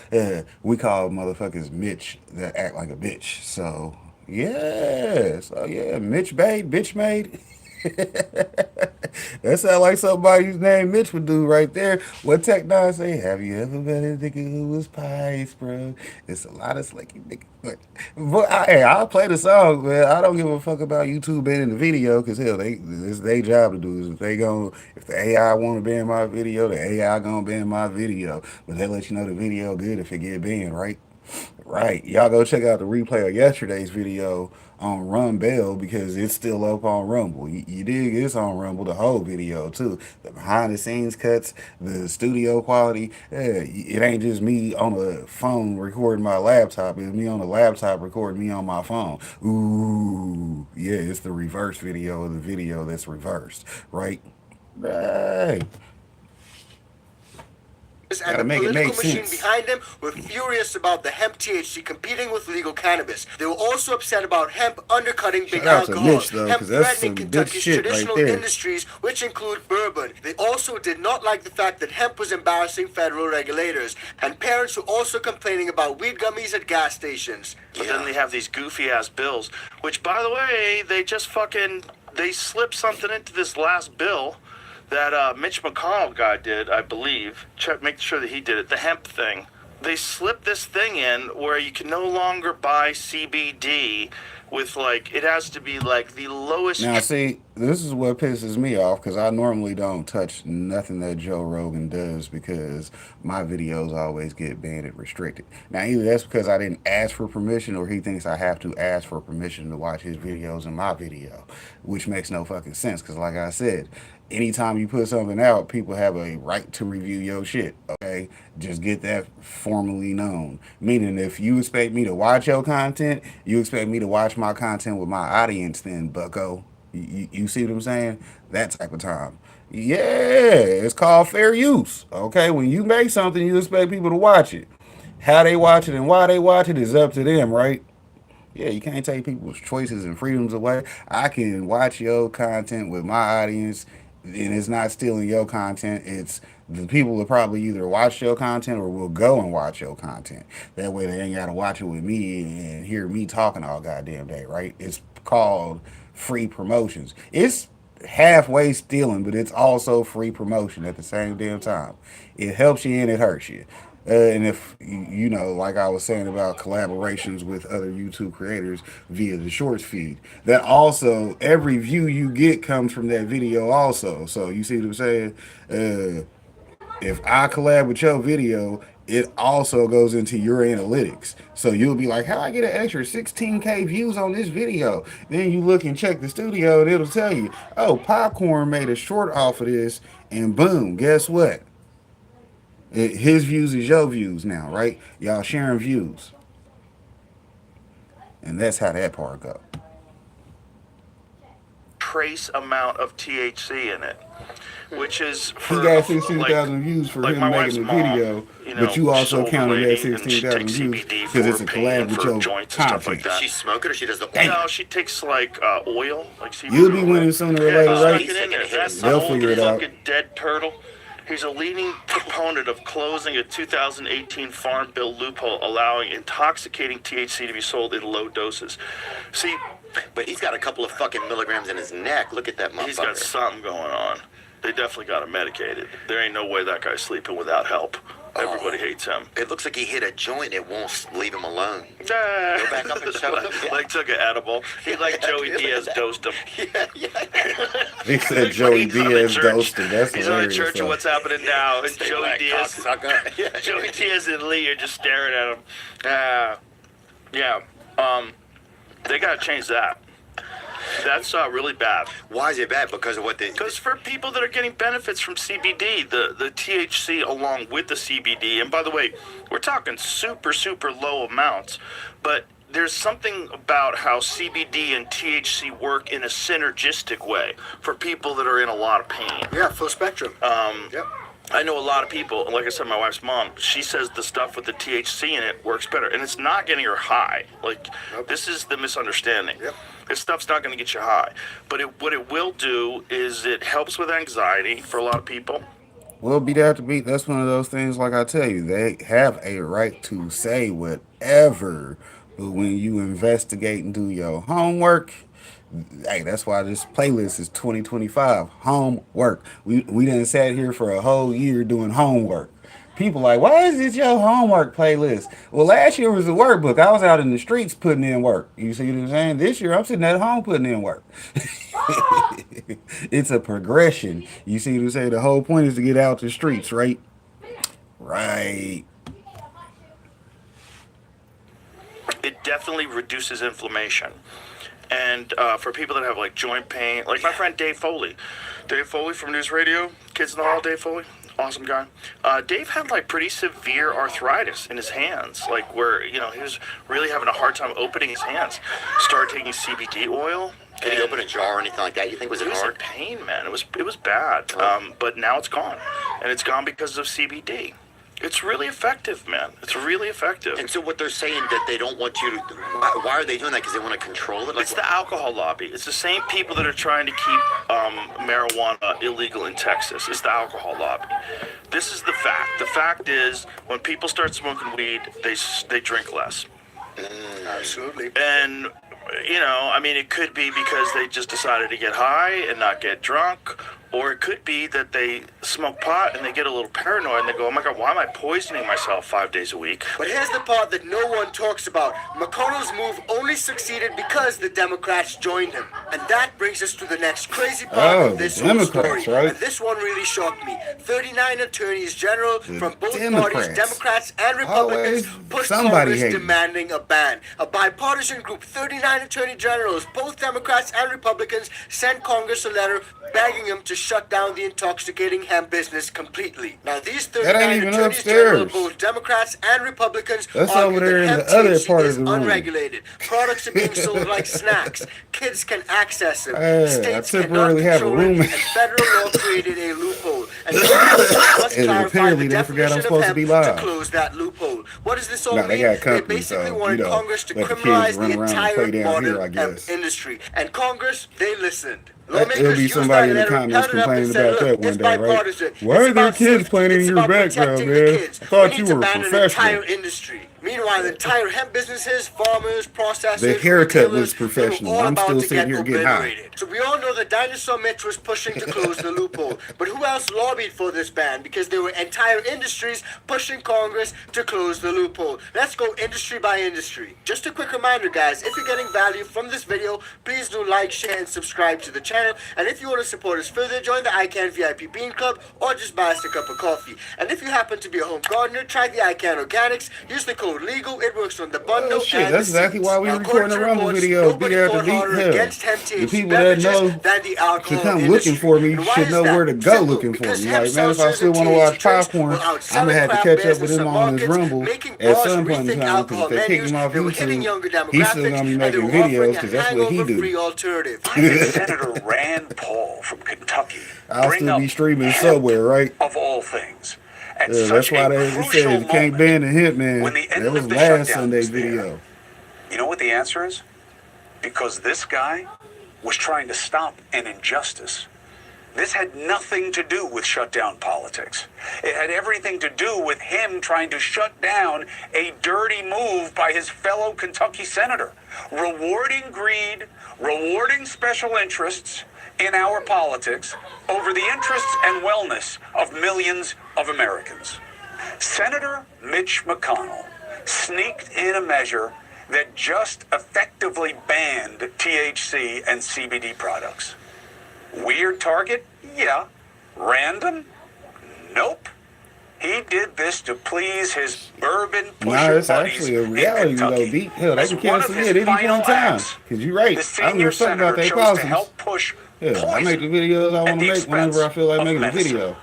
We call motherfuckers Mitch that act like a bitch. So, yeah. Mitch made, bitch made. That sound like somebody whose name Mitch would do right there. What Tech Nine say? Have you ever met a nigga who was pious, bro? It's a lot of slicky niggas. But I'll play the song, man. I don't give a fuck about YouTube banning the video, because hell, it's their job to do. If the AI want to ban my video, the AI gonna ban my video. But they let you know the video good if it get banned, right? Right. Y'all go check out the replay of yesterday's video on Rumble, because it's still up on Rumble. You dig? It's on Rumble, the whole video too. The behind the scenes cuts, the studio quality. It ain't just me on the phone recording my laptop. It's me on the laptop recording me on my phone. Ooh, yeah, it's the reverse video of the video that's reversed, right? Right. And the political machine behind them were furious about the hemp THC competing with legal cannabis. They were also upset about hemp undercutting big alcohol, Mitch, though, hemp threatening Kentucky's traditional right industries, which include bourbon. They also did not like the fact that hemp was embarrassing federal regulators, and parents were also complaining about weed gummies at gas stations. But then they have these goofy-ass bills, which, by the way, they slipped something into this last bill that Mitch McConnell guy did, I believe. Make sure that he did it. The hemp thing. They slipped this thing in where you can no longer buy CBD with, like, it has to be, like, the lowest... Now, see, this is what pisses me off, because I normally don't touch nothing that Joe Rogan does, because my videos always get banned and restricted. Now, either that's because I didn't ask for permission, or he thinks I have to ask for permission to watch his videos in my video, which makes no fucking sense, because like I said, anytime you put something out, people have a right to review your shit, okay? Just get that formally known. Meaning, if you expect me to watch your content, you expect me to watch my content with my audience then, bucko. You see what I'm saying? That type of time. Yeah, it's called fair use, okay? When you make something, you expect people to watch it. How they watch it and why they watch it is up to them, right? Yeah, you can't take people's choices and freedoms away. I can watch your content with my audience, and it's not stealing your content. It's the people that probably either watch your content or will go and watch your content. That way they ain't got to watch it with me and hear me talking all goddamn day, right? It's called free promotions. It's halfway stealing, but it's also free promotion at the same damn time. It helps you and it hurts you. And if, you know, like I was saying about collaborations with other YouTube creators via the shorts feed, that also, every view you get comes from that video also. So you see what I'm saying? If I collab with your video, it also goes into your analytics. So you'll be like, how I get an extra 16K views on this video? Then you look and check the studio and it'll tell you, oh, Popcorn made a short off of this, and boom, guess what? His views is your views now, right? Y'all sharing views. And that's how that part go. trace amount of THC in it, which is for He got 16,000 views for him my wife's making the mom, video, you know, but you she's also an older counted that lady, and she 16,000 takes views CBD because it's for a pain collab and with for your joints and stuff like content. that. Does she smoke it or she does the No, she takes like oil, like CBD. You'll be oil. winning sooner or Yeah, later, just right? stick it in there. That's They'll the figure it out. fucking dead turtle. He's a leading proponent of closing a 2018 Farm Bill loophole allowing intoxicating THC to be sold in low doses. See, But he's got a couple of fucking milligrams in his neck. Look at that motherfucker. he's got something going on. They definitely got him medicated. There ain't no way that guy's sleeping without help. Everybody hates him. It looks like he hit a joint. It won't leave him alone. Go back up and shut up. Yeah. Like took an edible. He like Joey Diaz dosed him. They said Joey He's on the Diaz church. ghosted. That's He's on the hilarious. church of though. what's happening now. And Stay Joey black, Diaz, cocksucker. Joey Diaz and Lee are just staring at him. They gotta change that. That's really bad. Why is it bad? Because of what they... Because for people that are getting benefits from CBD, the THC along with the CBD, and by the way, we're talking super, super low amounts, but there's something about how CBD and THC work in a synergistic way for people that are in a lot of pain. Yeah, full spectrum. Yep. I know a lot of people, and like I said, my wife's mom, she says the stuff with the THC in it works better, and it's not getting her high. Like, this is the misunderstanding. Yep. This stuff's not going to get you high. But what it will do is it helps with anxiety for a lot of people. Well, beat out the beat. That's one of those things, like I tell you, they have a right to say whatever. But when you investigate and do your homework, hey, that's why this playlist is 2025 homework. We done sat here for a whole year doing homework. People like, why is this your homework playlist? Well, last year was a workbook. I was out in the streets putting in work. You see what I'm saying? This year I'm sitting at home putting in work. It's a progression. You see what I'm saying? The whole point is to get out the streets, right? Right. It definitely reduces inflammation. And for people that have like joint pain, like my friend Dave Foley from News Radio, Kids in the Hall, Dave Foley, awesome guy. Dave had like pretty severe arthritis in his hands, like where, you know, he was really having a hard time opening his hands. Started taking CBD oil. Did he open a jar or anything like that? You think was it He was in hard? pain, man. It was bad. But now it's gone, and it's gone because of CBD. It's really effective, man. It's really effective. And so what they're saying that they don't want you to... Why are they doing that? Because they want to control it? Like, It's the alcohol lobby. It's the same people that are trying to keep marijuana illegal in Texas. It's the alcohol lobby. This is the fact. The fact is, when people start smoking weed, they drink less. Absolutely. And, you know, I mean, it could be because they just decided to get high and not get drunk. Or it could be that they smoke pot and they get a little paranoid and they go, oh my God, why am I poisoning myself 5 days a week? But here's the part that no one talks about. McConnell's move only succeeded because the Democrats joined him. And that brings us to the next crazy part of this whole story. right? And this one really shocked me. 39 attorneys general from both Democrats. parties, Democrats and Republicans, Always pushed somebody Congress hating. demanding a ban. A bipartisan group, 39 attorney generals, both Democrats and Republicans, sent Congress a letter begging him to shut down the intoxicating hemp business completely. Now, these That ain't 39 even attorneys upstairs. general, both Democrats and Republicans, That's argue over there in that the hemp other THC part of is the room. unregulated. Products are being sold like snacks. Kids can access them. Hey, I States cannot temporarily have a control it, roommate. and federal law created a loophole. And must And clarify apparently the they forgot I'm definition supposed of to be hemp live. to close that loophole. What does this all Nah, they mean? got company, basically so, wanted you know, Congress to let the kids criminalize run the around and entire play down here, I modern hemp guess. industry. And Congress, they listened. It'll Lawmakers be used somebody that in the letter, comments held it up and complaining said, about that "Look, one it's day, right? bipartisan. Why It's are there about kids safety. playing in It's your about background, protecting the man? kids. I thought We you need to were ban an professional." entire industry. Meanwhile, the entire hemp businesses, farmers, processors, The haircut retailers, looks professional. they were all I'm about still to sitting get here getting high. obliterated. So we all know that Dinosaur Mitch was pushing to close the loophole. But who else lobbied for this ban? Because there were entire industries pushing Congress to close the loophole. Let's go industry by industry. Just a quick reminder, guys, if you're getting value from this video, please do like, share, and subscribe to the channel. And if you want to support us further, join the ICANN VIP Bean Club or just buy us a cup of coffee. And if you happen to be a home gardener, try the ICANN Organics. Use the code also legal. It works on the bundle Oh shit, and that's the exactly seeds. why we Now, recording according the to Rumble reports, video. Be nobody there to fought beat harder hell. against hemp The THC people that beverages know than the should alcohol come industry. looking for me, And why should is know that? where to go Simple, looking for because me. hemp Like, man, if I seltzers still and want to watch THC drinks popcorn, were I'm gonna outselling have to craft catch beers up in with him some on his markets, Rumble making at bars some point in rethink time. Because alcohol if they kick menus. him off They were hitting younger YouTube, he's still demographics, gonna be and they making were videos offering because a that's what he do. hangover-free alternative. Why did Senator Rand Paul from Kentucky I'll bring still up be streaming hemp somewhere, right? of all things at Yeah, such that's why a they crucial said you can't moment ban the hemp, man. when the end That was of the last shutdown Sunday's was there? video. You know what the answer is? Because this guy was trying to stop an injustice. This had nothing to do with shutdown politics. It had everything to do with him trying to shut down a dirty move by his fellow Kentucky senator, rewarding greed, rewarding special interests in our politics over the interests and wellness of millions of Americans. Senator Mitch McConnell sneaked in a measure that just effectively banned THC and CBD products. Weird target? Yeah. Random? Nope. He did this to please his bourbon pusher Nah, it's buddies actually a in reality though, Kentucky. beat. Hell, they As can one cancel of me his at any point final in time. acts, Cause you're right. the I don't senior give a fuck senator about their chose to policies. help push Yeah, I make the poison videos I at want the to make whenever I feel like expense making a of medicine. video.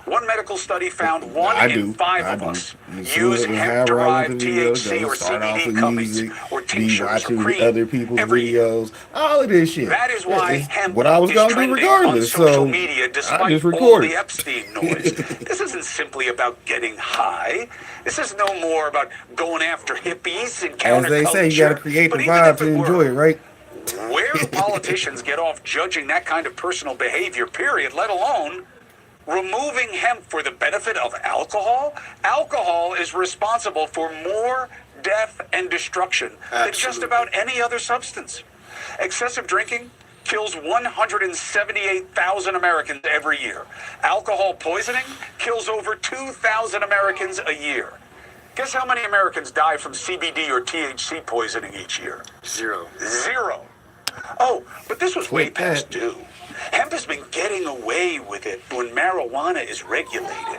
One medical study found one I in do. 5 I of do. us You see use it, however I want hemp-derived the video to THC go. or Start off CBD with gummies music, or be tinctures or watching cream other people's every year. videos, all of this shit. That is why It's hemp what I was is gonna do trending regardless. on social So media I despite just all recorded. the Epstein noise. This isn't simply about getting high. This is no more about going after hippies and counterculture. As they say, you gotta create the But even vibe if to it enjoy were, it, right? where do politicians get off judging that kind of personal behavior, period, let alone removing hemp for the benefit of alcohol? Alcohol is responsible for more death and destruction than just about any other substance. Excessive drinking kills 178,000 Americans every year. Alcohol poisoning kills over 2,000 Americans a year. Guess how many Americans die from CBD or THC poisoning each year? Zero. Zero. Oh, but this was way Quick past that. due. Hemp has been getting away with it when marijuana is regulated.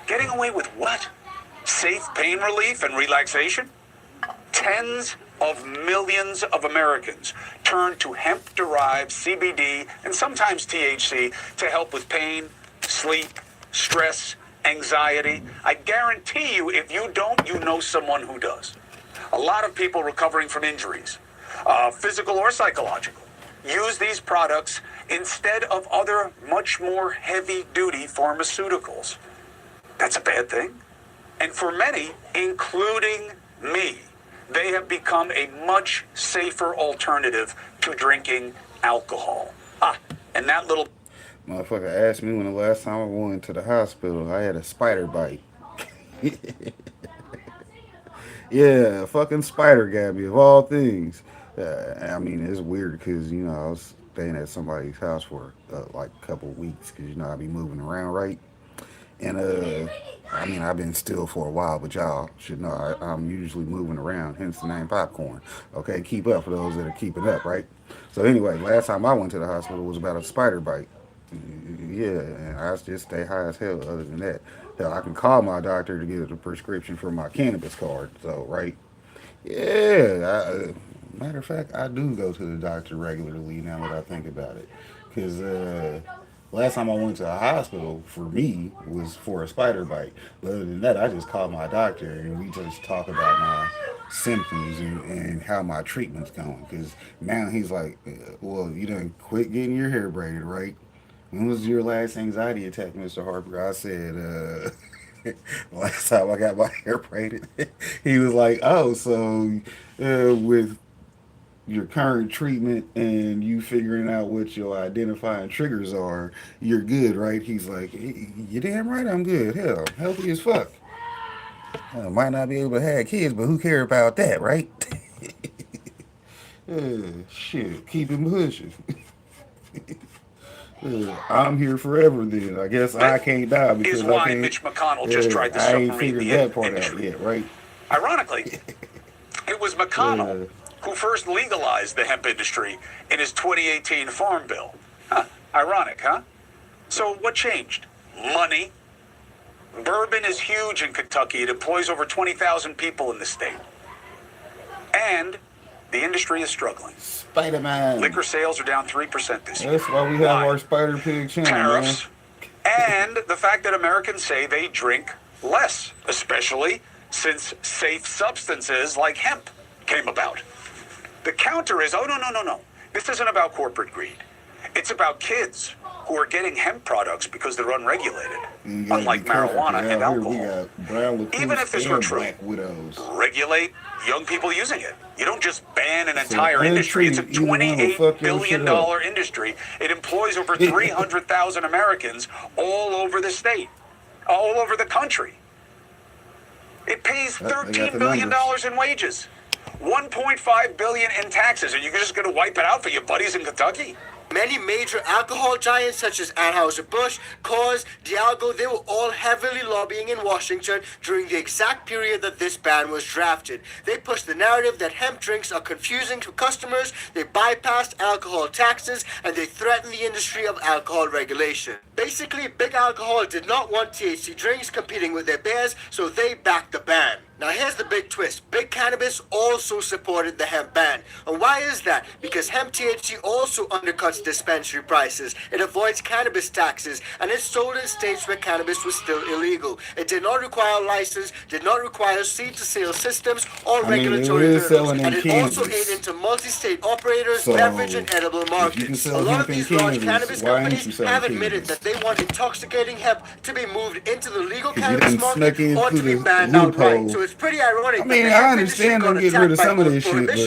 Getting away with what? Safe pain relief and relaxation? Tens of millions of Americans turn to hemp-derived CBD and sometimes THC to help with pain, sleep, stress, anxiety. I guarantee you, if you don't, you know someone who does. A lot of people recovering from injuries, physical or psychological, use these products instead of other much more heavy-duty pharmaceuticals. That's a bad thing. And for many, including me, they have become a much safer alternative to drinking alcohol. And that little Motherfucker asked me when the last time I went to the hospital. I had a spider bite. Yeah, a fucking spider got me, of all things. I mean, it's weird because, you know, I was staying at somebody's house for like a couple of weeks because, you know, I be moving around, right? And, I mean, I've been still for a while, but y'all should know I'm usually moving around, hence the name Popcorn. Okay, keep up for those that are keeping up, right? So anyway, last time I went to the hospital was about a spider bite. Yeah, and I just stay high as hell other than that. Hell, I can call my doctor to get a prescription for my cannabis card, so, right? Yeah, matter of fact, I do go to the doctor regularly now that I think about it. Because last time I went to a hospital, for me, was for a spider bite. But other than that, I just called my doctor and we just talk about my symptoms and how my treatment's going. Because now he's like, well, you done quit getting your hair braided, right? When was your last anxiety attack, Mr. Harper? I said, last time I got my hair braided. He was like, oh, so with your current treatment and you figuring out what your identifying triggers are, you're good, right? He's like, you damn right I'm good. Hell, healthy as fuck. Might not be able to have kids, but who care about that, right? Shit, keep it pushing. I'm here forever then. I guess I can't die because is why I can't. Mitch McConnell just tried to I ain't submarine figured the that part out industry. yet, right? Ironically, it was McConnell who first legalized the hemp industry in his 2018 Farm Bill. Ironic, huh? So what changed? Money. Bourbon is huge in Kentucky. It employs over 20,000 people in the state. And the industry is struggling. Spider-Man. Liquor sales are down 3% this year. That's why we have our Spider Pig channel, Tariffs, and the fact that Americans say they drink less, especially since safe substances like hemp came about. The counter is, oh, no. This isn't about corporate greed. It's about kids who are getting hemp products because they're unregulated, unlike marijuana and alcohol. Even if this were true, regulate young people using it. You don't just ban an entire industry. It's a $28 billion industry. It employs over 300,000 Americans all over the state, all over the country. It pays $13 billion in wages, $1.5 billion in taxes, and you're just going to wipe it out for your buddies in Kentucky? Many major alcohol giants such as Anheuser-Busch, Coors, Diageo, they were all heavily lobbying in Washington during the exact period that this ban was drafted. They pushed the narrative that hemp drinks are confusing to customers, they bypassed alcohol taxes, and they threatened the industry of alcohol regulation. Basically, Big Alcohol did not want THC drinks competing with their beers, so they backed the ban. Now here's the big twist. Big Cannabis also supported the hemp ban. And why is that? Because hemp THC also undercuts dispensary prices. It avoids cannabis taxes, and it's sold in states where cannabis was still illegal. It did not require a license, did not require seed-to-sale systems or regulatory hurdles, and it also aided into multi-state operators, beverage and edible markets. A lot of these large cannabis companies have admitted that they want intoxicating hemp to be moved into the legal cannabis market or to be banned outright. So it's pretty ironic. I mean, I understand them getting rid of some of this shit, but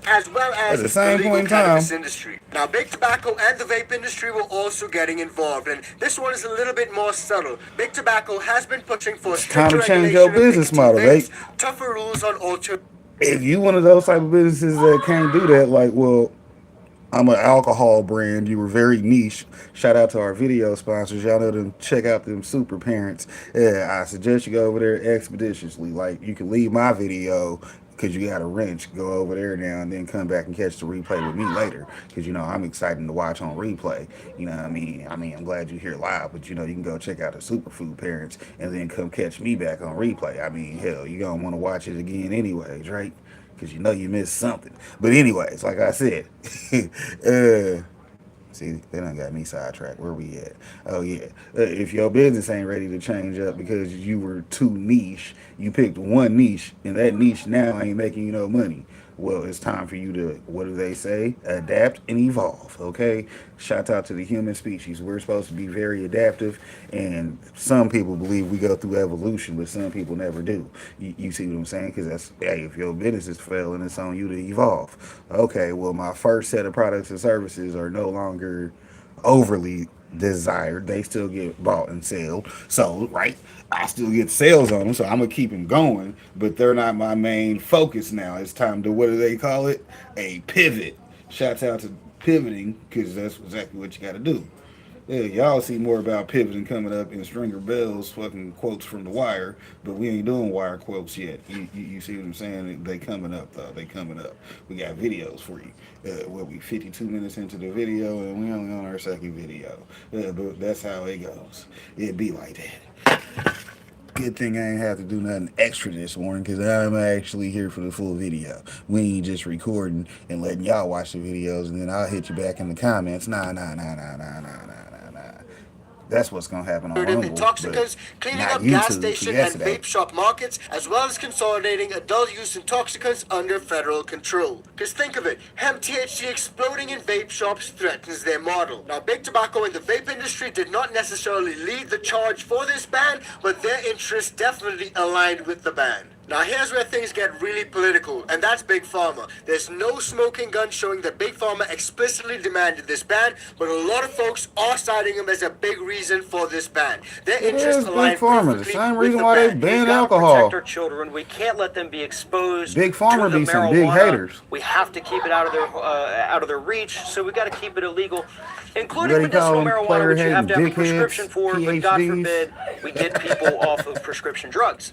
as well as at the same point in time, industry. Now, big tobacco and the vape industry were also getting involved, and this one is a little bit more subtle. Big tobacco has been pushing for stricter change your business model, right? Tougher rules on alternative. If you one of those type of businesses that can't do that, like, well, I'm an alcohol brand. You were very niche. Shout out to our video sponsors. Y'all know them. Check out them super parents. Yeah, I suggest you go over there expeditiously. Like, you can leave my video because you got a wrench. Go over there now and then come back and catch the replay with me later. Because, you know, I'm excited to watch on replay. You know what I mean? I'm glad you're here live. But, you know, you can go check out the superfood parents and then come catch me back on replay. I mean, hell, you're going to want to watch it again anyways, right? Because you know you missed something. But anyways, like I said, see, they done got me sidetracked. Where we at? Oh, yeah. If your business ain't ready to change up because you were too niche, you picked one niche, and that niche now ain't making you no money. Well, it's time for you to, what do they say? Adapt and evolve, okay? Shout out to the human species. We're supposed to be very adaptive, and some people believe we go through evolution, but some people never do. You see what I'm saying? Because that's, hey, if your business is failing, it's on you to evolve. Okay, well, my first set of products and services are no longer overly desired. They still get bought and sold, right? I still get sales on them, so I'm gonna keep them going, but they're not my main focus now. It's time to, what do they call it? A pivot. Shouts out to pivoting, because that's exactly what you got to do. Yeah, y'all see more about pivoting coming up in Stringer Bell's fucking quotes from The Wire, but we ain't doing Wire quotes yet. You see what I'm saying? They coming up, though. They coming up. We got videos for you. We 52 minutes into the video, and we only on our second video. But that's how it goes. It be like that. Good thing I ain't have to do nothing extra this morning, because I'm actually here for the full video. We ain't just recording and letting y'all watch the videos, and then I'll hit you back in the comments. Nah. That's what's going to happen on Rumble, intoxicants, cleaning up gas station and vape shop markets, as well as consolidating adult use intoxicants under federal control. Because think of it, hemp THC exploding in vape shops threatens their model. Now, big tobacco and the vape industry did not necessarily lead the charge for this ban, but their interests definitely aligned with the ban. Now here's where things get really political, and that's Big Pharma. There's no smoking gun showing that Big Pharma explicitly demanded this ban, but a lot of folks are citing them as a big reason for this ban. Their interests align Big Pharma, the same reason why they ban alcohol. Protect our children. We can't let them be exposed. Big Pharma to be the some marijuana. big haters. We have to keep it out of their reach. So we got to keep it illegal, including medicinal marijuana, which you have to have a prescription for. But God forbid we get people off of prescription drugs.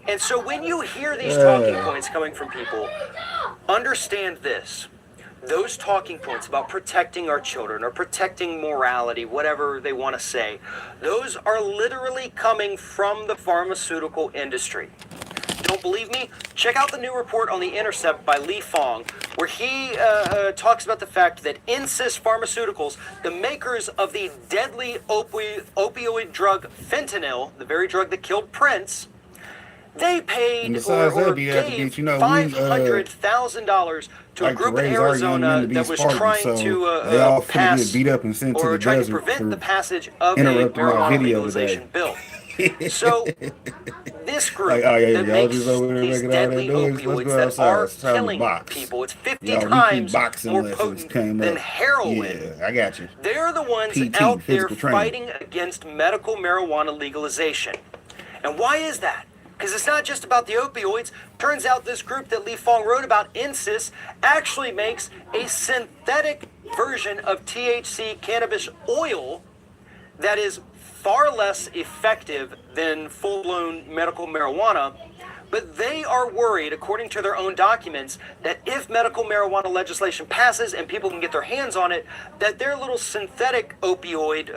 And so when you hear these talking points coming from people, understand this. those talking points about protecting our children or protecting morality, whatever they want to say, those are literally coming from the pharmaceutical industry. Don't believe me? Check out the new report on The Intercept by Li Fong, where he talks about the fact that Insys Pharmaceuticals, the makers of the deadly opioid drug fentanyl, the very drug that killed Prince, they paid or gave $500,000 to a group in Arizona that was trying to pass or trying to prevent the passage of a marijuana legalization bill. So this group that makes these deadly opioids that are killing people, it's 50 times more potent than heroin. Yeah, I got you. They're the ones out there fighting against medical marijuana legalization. And why is that? Because it's not just about the opioids. Turns out this group that Li Fong wrote about, Insys, actually makes a synthetic version of THC cannabis oil that is far less effective than full-blown medical marijuana. But they are worried, according to their own documents, that if medical marijuana legislation passes and people can get their hands on it, that their little synthetic opioid,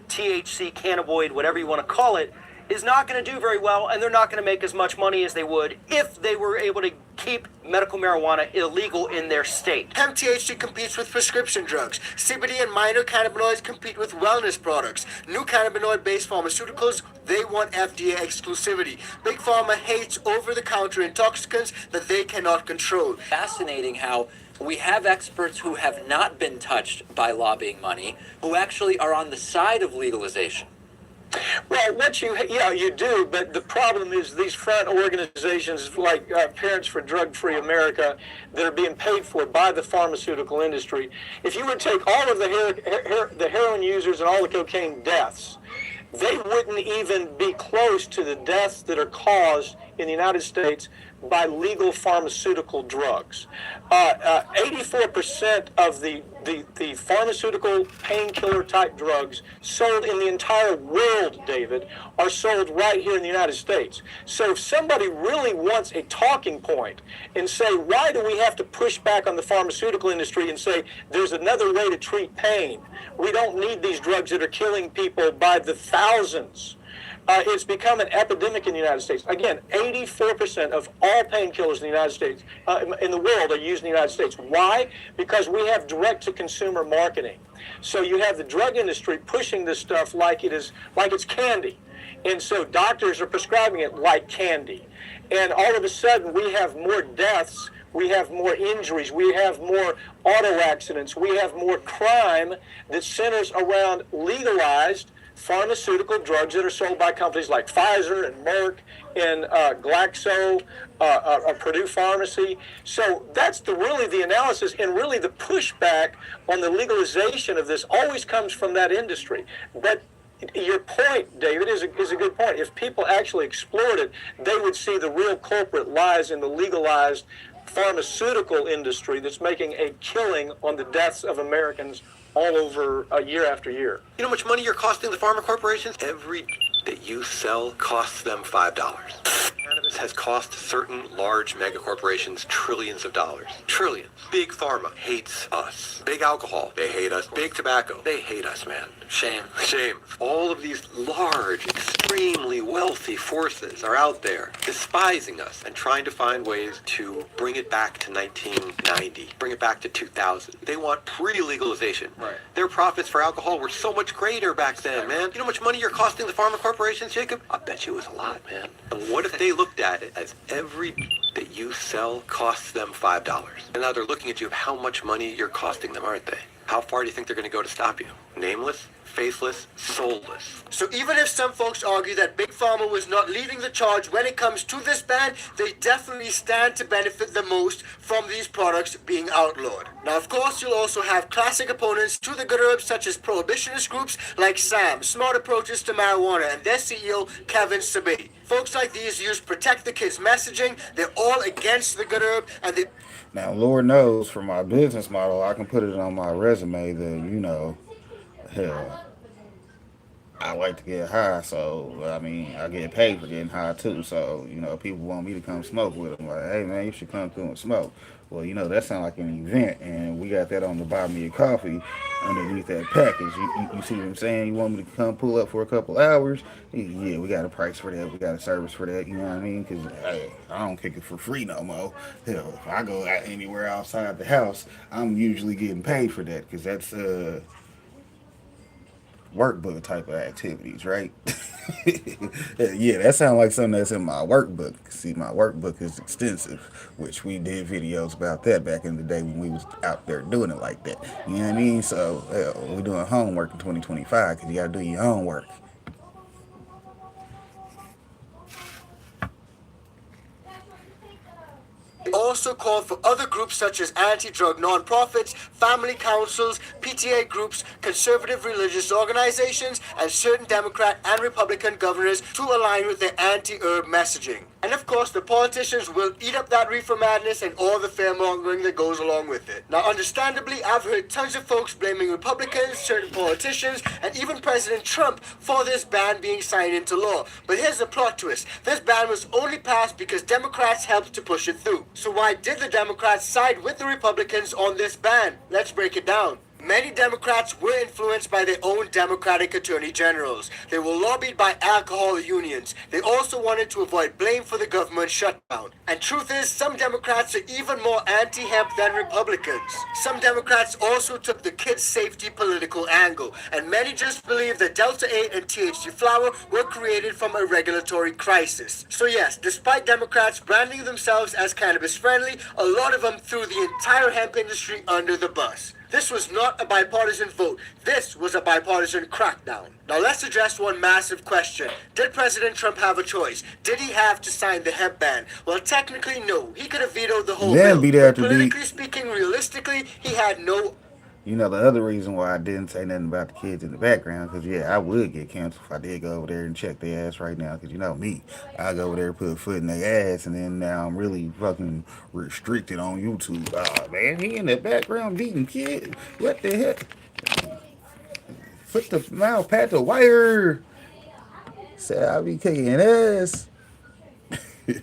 THC, cannabinoid, whatever you want to call it, is not going to do very well, and they're not going to make as much money as they would if they were able to keep medical marijuana illegal in their state. Hemp THC competes with prescription drugs. CBD and minor cannabinoids compete with wellness products. New cannabinoid-based pharmaceuticals, they want FDA exclusivity. Big Pharma hates over-the-counter intoxicants that they cannot control. Fascinating how we have experts who have not been touched by lobbying money, who actually are on the side of legalization. Well, you do, but the problem is these front organizations like Parents for Drug-Free America that are being paid for by the pharmaceutical industry. If you would take all of the heroin users and all the cocaine deaths, they wouldn't even be close to the deaths that are caused in the United States by legal pharmaceutical drugs. 84% of the pharmaceutical painkiller type drugs sold in the entire world, David, are sold right here in the United States. So if somebody really wants a talking point and say, why do we have to push back on the pharmaceutical industry and say there's another way to treat pain? We don't need these drugs that are killing people by the thousands. It's become an epidemic in the United States. Again, 84% of all painkillers in the United States, in the world, are used in the United States. Why? Because we have direct-to-consumer marketing. So you have the drug industry pushing this stuff like it's candy. And so doctors are prescribing it like candy. And all of a sudden, we have more deaths, we have more injuries, we have more auto accidents, we have more crime that centers around legalized pharmaceutical drugs that are sold by companies like Pfizer and Merck and Glaxo, Purdue Pharmacy. So that's really the analysis, and really the pushback on the legalization of this always comes from that industry. But your point, David, is a good point. If people actually explored it, they would see the real culprit lies in the legalized pharmaceutical industry that's making a killing on the deaths of Americans all over year after year. You know how much money you're costing the pharma corporations? Every that you sell costs them $5. Cannabis has cost certain large mega corporations trillions of dollars. Trillions. Big pharma hates us. Big alcohol, they hate us. Big tobacco, they hate us, man. Shame. Shame. All of these large, extremely wealthy forces are out there despising us and trying to find ways to bring it back to 1990, bring it back to 2000. They want pre-legalization. Right. Their profits for alcohol were so much greater back then, man. You know how much money you're costing the pharma corporations, Jacob? I bet you it was a lot, man. And what if they looked at it as every that you sell costs them $5? And now they're looking at you of how much money you're costing them, aren't they? How far do you think they're going to go to stop you? Nameless, faceless, soulless. So even if some folks argue that Big Pharma was not leading the charge when it comes to this ban, they definitely stand to benefit the most from these products being outlawed. Now, of course, you'll also have classic opponents to the good herbs, such as prohibitionist groups like SAM, Smart Approaches to Marijuana, and their CEO, Kevin Sabet. Folks like these use Protect the Kids messaging. They're all against the good herb, and they... Now, Lord knows, for my business model, I can put it on my resume that, hell, I like to get high, so I mean, I get paid for getting high too. So people want me to come smoke with them. Like, hey man, you should come through and smoke. Well, that sounds like an event, and we got that on the bottom of your coffee underneath that package. You see what I'm saying? You want me to come pull up for a couple hours? Yeah, we got a price for that. We got a service for that. You know what I mean? Because hey, I don't kick it for free no more. Hell, if I go out anywhere outside the house, I'm usually getting paid for that because that's workbook type of activities, right? Yeah, that sounds like something that's in my workbook. See, my workbook is extensive, which we did videos about that back in the day when we was out there doing it like that. You know what I mean? So we're doing homework in 2025 because you got to do your homework. Also called for other groups such as anti-drug nonprofits, family councils, PTA groups, conservative religious organizations, and certain Democrat and Republican governors to align with their anti-herb messaging. And of course, the politicians will eat up that reefer madness and all the fear-mongering that goes along with it. Now, understandably, I've heard tons of folks blaming Republicans, certain politicians, and even President Trump for this ban being signed into law. But here's the plot twist. This ban was only passed because Democrats helped to push it through. So why did the Democrats side with the Republicans on this ban? Let's break it down. Many Democrats were influenced by their own Democratic attorney generals. They were lobbied by alcohol unions. They also wanted to avoid blame for the government shutdown. And truth is, some Democrats are even more anti-hemp than Republicans. Some Democrats also took the kids' safety political angle. And many just believe that Delta-8 and THC flower were created from a regulatory crisis. So yes, despite Democrats branding themselves as cannabis-friendly, a lot of them threw the entire hemp industry under the bus. This was not a bipartisan vote. This was a bipartisan crackdown. Now let's address one massive question. Did President Trump have a choice? Did he have to sign the hemp ban? Well, technically, no. He could have vetoed the whole bill. But politically speaking, realistically, he had no. The other reason why I didn't say nothing about the kids in the background, because, yeah, I would get canceled if I did go over there and check their ass right now, because me, I go over there, put a foot in their ass, and then now I'm really fucking restricted on YouTube. Oh, man, he in the background beating kids. What the heck? Put the mouth, pat the wire. Say I be kicking ass.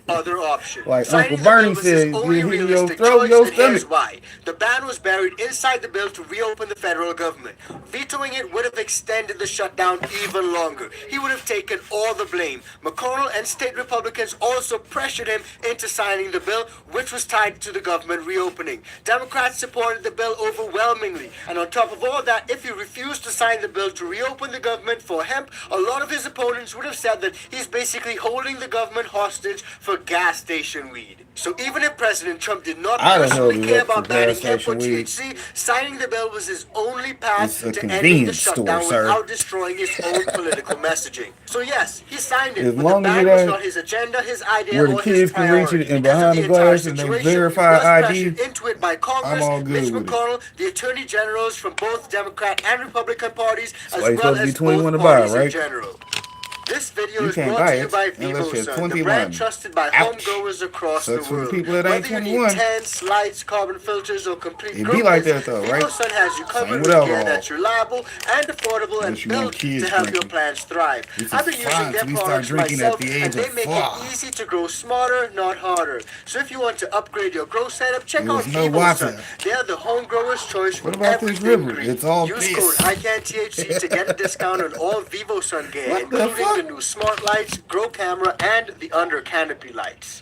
Other option. Like Signing Uncle Bernie said, only give him realistic your throat, choice, your and here's stomach. why. The ban was buried inside the bill to reopen the federal government. Vetoing it would have extended the shutdown even longer. He would have taken all the blame. McConnell and state Republicans also pressured him into signing the bill, which was tied to the government reopening. Democrats supported the bill overwhelmingly. And on top of all that, if he refused to sign the bill to reopen the government for hemp, a lot of his opponents would have said that he's basically holding the government hostage for gas station weed. So even if President Trump did not personally care about banning hemp or THC, signing the bill was his only path to ending the shutdown without destroying his own political messaging. So yes, he signed it, but the ban was not his agenda, his idea, or his priority. Reach it and behind the glass and they verify ID, into it by Congress, I'm all good Mitch with McConnell, the attorney generals from both Democrat and Republican parties, so as well as both parties in general. This video is brought to you by VivoSun, the brand trusted by homegrowers across the world. Whether you need tents, lights, carbon filters, or complete it be like that though, right? VivoSun has you covered with gear that's reliable and affordable and built to help your plants thrive. I've been using their products myself, and they make it easy to grow smarter, not harder. So if you want to upgrade your grow setup, check out VivoSun. They're the home grower's choice for everything green. It's all Use code ICANTHC to get a discount on all VivoSun gear, including the new smart lights, grow camera, and the under canopy lights.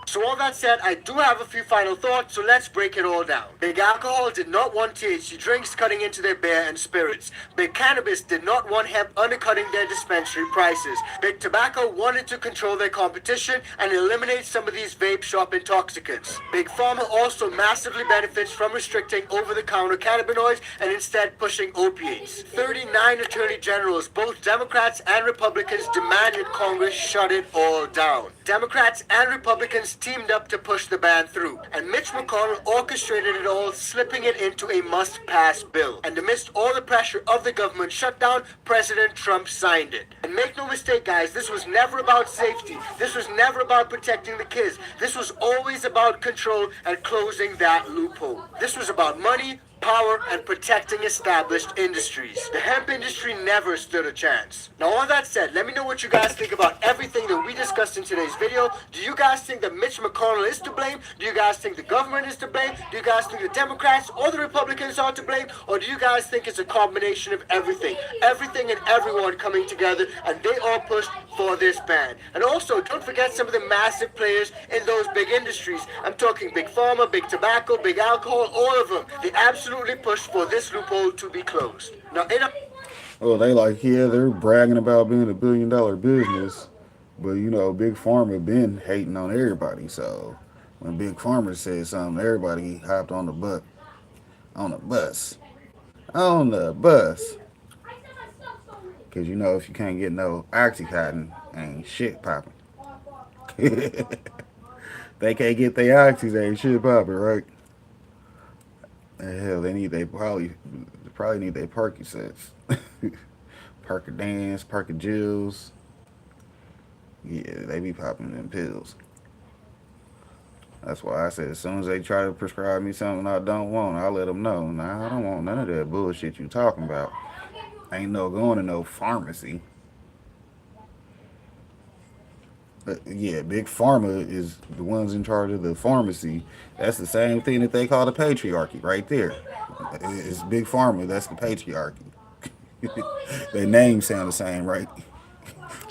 So all that said, I do have a few final thoughts, so let's break it all down. Big Alcohol did not want THC drinks cutting into their beer and spirits. Big Cannabis did not want hemp undercutting their dispensary prices. Big Tobacco wanted to control their competition and eliminate some of these vape shop intoxicants. Big Pharma also massively benefits from restricting over-the-counter cannabinoids and instead pushing opiates. 39 attorney generals, both Democrats and Republicans, demanded Congress shut it all down. Democrats and Republicans teamed up to push the ban through, and Mitch McConnell orchestrated it all, slipping it into a must-pass bill. And amidst all the pressure of the government shutdown, President Trump signed it. And make no mistake, guys, this was never about safety. This was never about protecting the kids. This was always about control and closing that loophole. This was about money, power and protecting established industries. The hemp industry never stood a chance. Now, all that said, let me know what you guys think about everything that we discussed in today's video. Do you guys think that Mitch McConnell is to blame? Do you guys think the government is to blame? Do you guys think the Democrats or the Republicans are to blame? Or do you guys think it's a combination of everything? Everything and everyone coming together, and they all pushed for this ban. And also, don't forget some of the massive players in those big industries. I'm talking big pharma, big tobacco, big alcohol, all of them. They absolutely pushed for this loophole to be closed. Now, well, they like, yeah, they're bragging about being $1 billion business, but you know, Big Pharma been hating on everybody. So when Big Pharma said something, everybody hopped on the bus, on the bus, on the bus. Cause you know, if you can't get no oxycontin, ain't shit popping. They can't get their oxys, ain't shit popping, right? Hell, they probably need their Percocets. Percodans, Percogills. Yeah, they be popping them pills. That's why I said as soon as they try to prescribe me something I don't want, I'll let them know. Nah, I don't want none of that bullshit you talking about. Ain't no going to no pharmacy. Yeah, Big Pharma is the ones in charge of the pharmacy. That's the same thing that they call the patriarchy right there. It's Big Pharma, that's the patriarchy. Their names sound the same, right?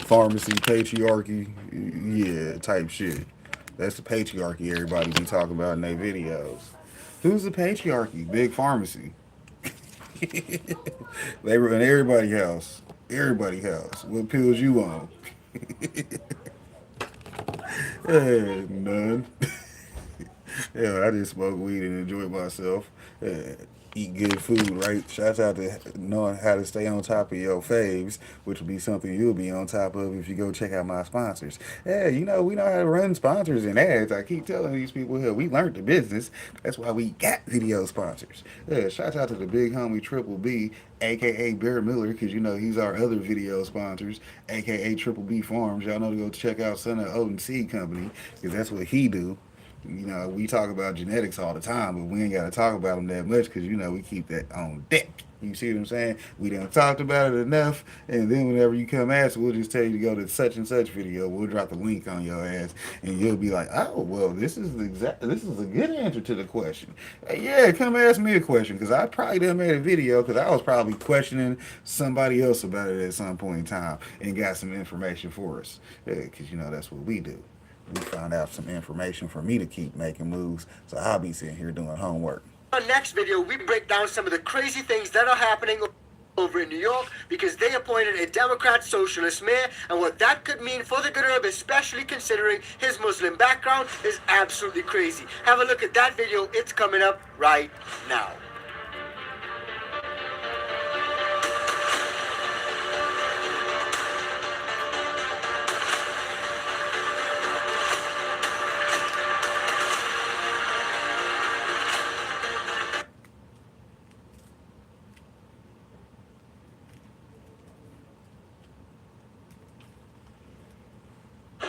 Pharmacy, patriarchy, yeah, type shit. That's the patriarchy everybody be talking about in their videos. Who's the patriarchy? Big Pharmacy. They run everybody's house. Everybody's house. What pills you on? None. Yeah, I just smoke weed and enjoy myself. Eat good food, right? Shouts out to knowing how to stay on top of your faves, which will be something you'll be on top of if you go check out my sponsors. Yeah, you know, we know how to run sponsors and ads. I keep telling these people here, we learned the business. That's why we got video sponsors. Yeah, shouts out to the big homie Triple B, aka Bear Miller, because you know he's our other video sponsors, aka Triple B Farms. Y'all know to go check out Son of Odin Seed Company, because that's what he do. You know, we talk about genetics all the time, but we ain't got to talk about them that much because, you know, we keep that on deck. You see what I'm saying? We done talked about it enough, and then whenever you come ask, we'll just tell you to go to such and such video. We'll drop the link on your ass, and you'll be like, oh, well, this is a good answer to the question. Hey, yeah, come ask me a question, because I probably done made a video, because I was probably questioning somebody else about it at some point in time, and got some information for us. Because, you know, that's what we do. We found out some information for me to keep making moves, so I'll be sitting here doing homework. In our next video, we break down some of the crazy things that are happening over in New York because they appointed a Democrat socialist mayor, and what that could mean for the good herb, especially considering his Muslim background, is absolutely crazy. Have a look at that video. It's coming up right now.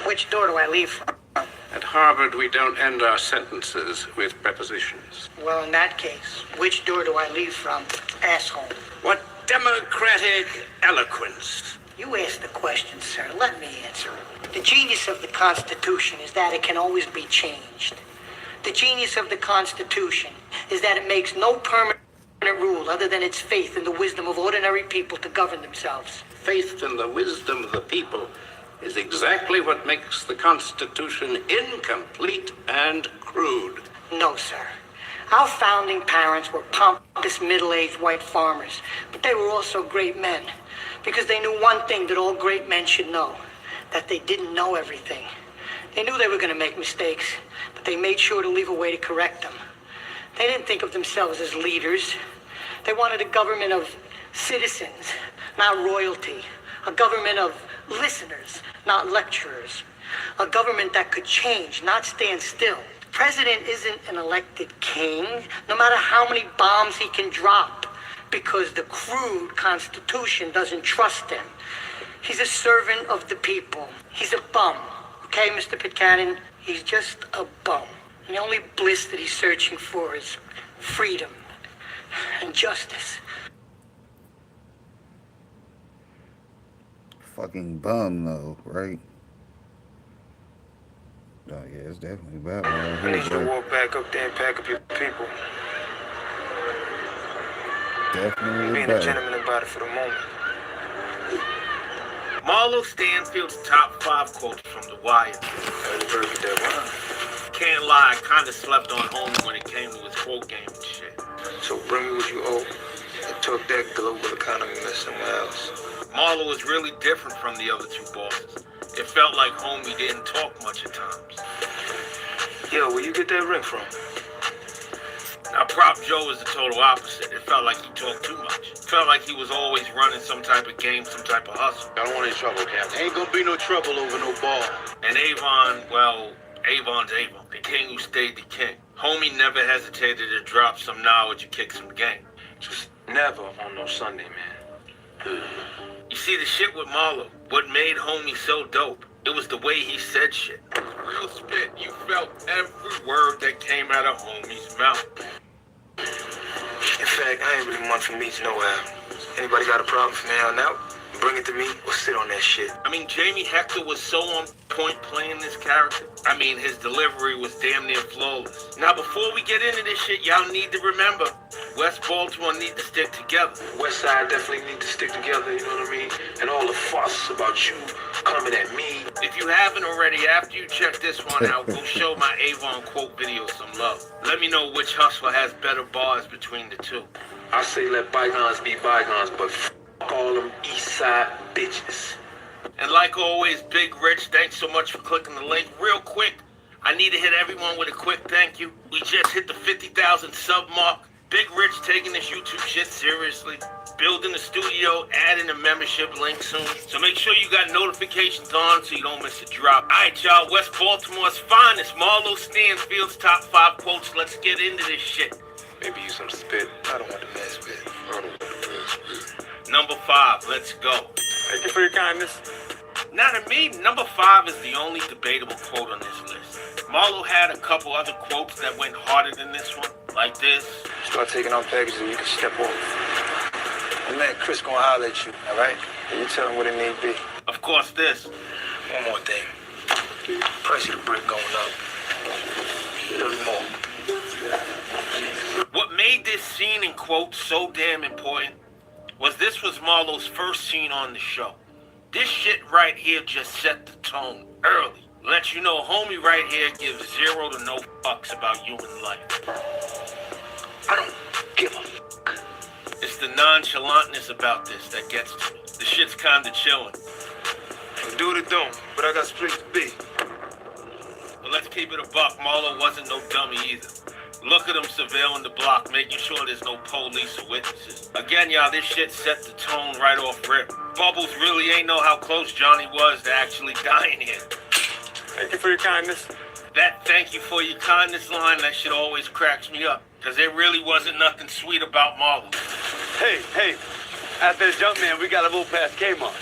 Which door do I leave from? At Harvard, we don't end our sentences with prepositions. Well, in that case, which door do I leave from, asshole? What democratic eloquence. You asked the question, sir. Let me answer it. The genius of the Constitution is that it can always be changed. The genius of the Constitution is that it makes no permanent rule other than its faith in the wisdom of ordinary people to govern themselves. Faith in the wisdom of the people is exactly what makes the Constitution incomplete and crude. No, sir. Our founding parents were pompous, middle-aged white farmers, but they were also great men, because they knew one thing that all great men should know, that they didn't know everything. They knew they were going to make mistakes, but they made sure to leave a way to correct them. They didn't think of themselves as leaders. They wanted a government of citizens, not royalty, a government of listeners, not lecturers. A government that could change, not stand still. The president isn't an elected king, no matter how many bombs he can drop, because the crude Constitution doesn't trust him. He's a servant of the people. He's a bum. Okay, Mr. Pitcairn? He's just a bum. And the only bliss that he's searching for is freedom. and justice. Fucking bum though, right? Oh yeah, it's definitely bad. I need you to walk back up there and pack up your people. Definitely Being bad. a gentleman about it for the moment. Marlo Stanfield's top 5 quotes from The Wire. Can't lie, I kinda slept on Homie when it came to his quote game and shit. So bring me what you owe and took that global economy mess somewhere else. Marlo was really different from the other 2 bosses. It felt like Homie didn't talk much at times. Yo, where you get that ring from? Now, Prop Joe was the total opposite. It felt like he talked too much. It felt like he was always running some type of game, some type of hustle. I don't want any trouble, Cap. Ain't gonna be no trouble over no ball. And Avon, well, Avon's Avon. The king who stayed the king. Homie never hesitated to drop some knowledge and kick some game. Just never on no Sunday, man. You see, the shit with Marlo, what made Homie so dope, it was the way he said shit. Real spit, you felt every word that came out of Homie's mouth. In fact, I ain't really one for meets nowhere. Anybody got a problem from now on out? Bring it to me or sit on that shit. I mean, Jamie Hector was so on point playing this character. I mean, his delivery was damn near flawless. Now, before we get into this shit, y'all need to remember, West Baltimore need to stick together. West Side definitely need to stick together, you know what I mean? And all the fuss about you coming at me. If you haven't already, after you check this one out, go show my Avon quote video some love. Let me know which hustler has better bars between the 2. I say let bygones be bygones, but all them East Side bitches. And like always, Big Rich, thanks so much for clicking the link. Real quick, I need to hit everyone with a quick thank you. We just hit the 50,000 sub mark. Big Rich taking this YouTube shit seriously. Building the studio, adding a membership link soon. So make sure you got notifications on so you don't miss a drop. Alright, y'all, West Baltimore's finest, Marlo Stanfield's top 5 quotes. Let's get into this shit. Maybe use some spit. I don't want to mess with. I don't want to mess with. Number 5, let's go. Thank you for your kindness. Now to me, number 5 is the only debatable quote on this list. Marlo had a couple other quotes that went harder than this one, like this. Start taking on packages and you can step off. And man, Chris gonna holler at you, all right? And you tell him what it need be. Of course, this. One more thing. Price of the brick going up. A little more. What made this scene and quote so damn important was this was Marlo's first scene on the show. This shit right here just set the tone early. Let you know Homie right here gives 0 to no fucks about human life. I don't give a fuck. It's the nonchalantness about this that gets to me. The shit's kinda chilling. Do what it don't, but I got some place to be. But let's keep it a buck, Marlo wasn't no dummy either. Look at him surveilling the block, making sure there's no police or witnesses. Again, y'all, this shit set the tone right off rip. Bubbles really ain't know how close Johnny was to actually dying here. Thank you for your kindness. That thank you for your kindness line, that shit always cracks me up. Cause there really wasn't nothing sweet about Marlo. Hey, after the jump man, we gotta move past Kmart.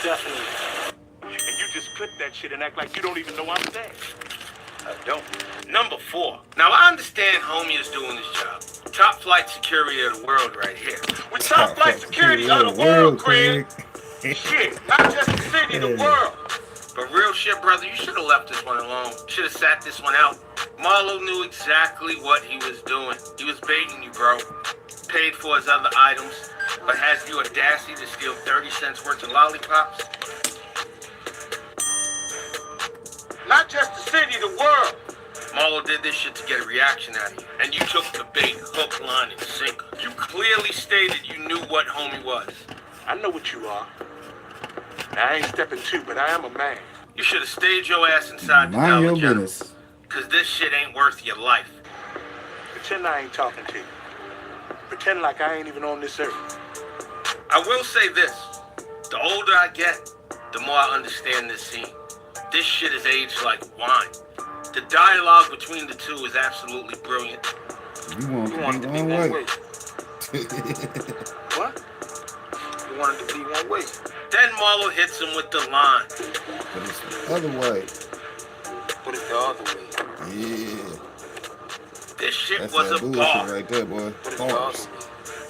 Definitely. And you just clip that shit and act like you don't even know I'm there. I don't. Number 4. Now I understand Homie is doing his job. Top flight security of the world right here. With top flight security of the world, Craig. Shit, not just the city, the world. But real shit, brother, you should have left this one alone. Should have sat this one out. Marlo knew exactly what he was doing. He was baiting you, bro. Paid for his other items, but has the audacity to steal 30 cents worth of lollipops. Not just the city, the world. Marlo did this shit to get a reaction out of you. And you took the bait, hook, line, and sinker. You clearly stated you knew what Homie was. I know what you are. I ain't stepping to, but I am a man. You should have stayed your ass inside the Mind your Dollar General. business. Cause this shit ain't worth your life. Pretend I ain't talking to you. Pretend like I ain't even on this earth. I will say this. The older I get, the more I understand this scene. This shit is aged like wine. The dialogue between the 2 is absolutely brilliant. You want it to be one way. What? You want it to be one way. Then Marlo hits him with the line. But it's the other way. Put it the other way. Yeah. This shit That's was that a bullshit bar. right there, boy. Bars.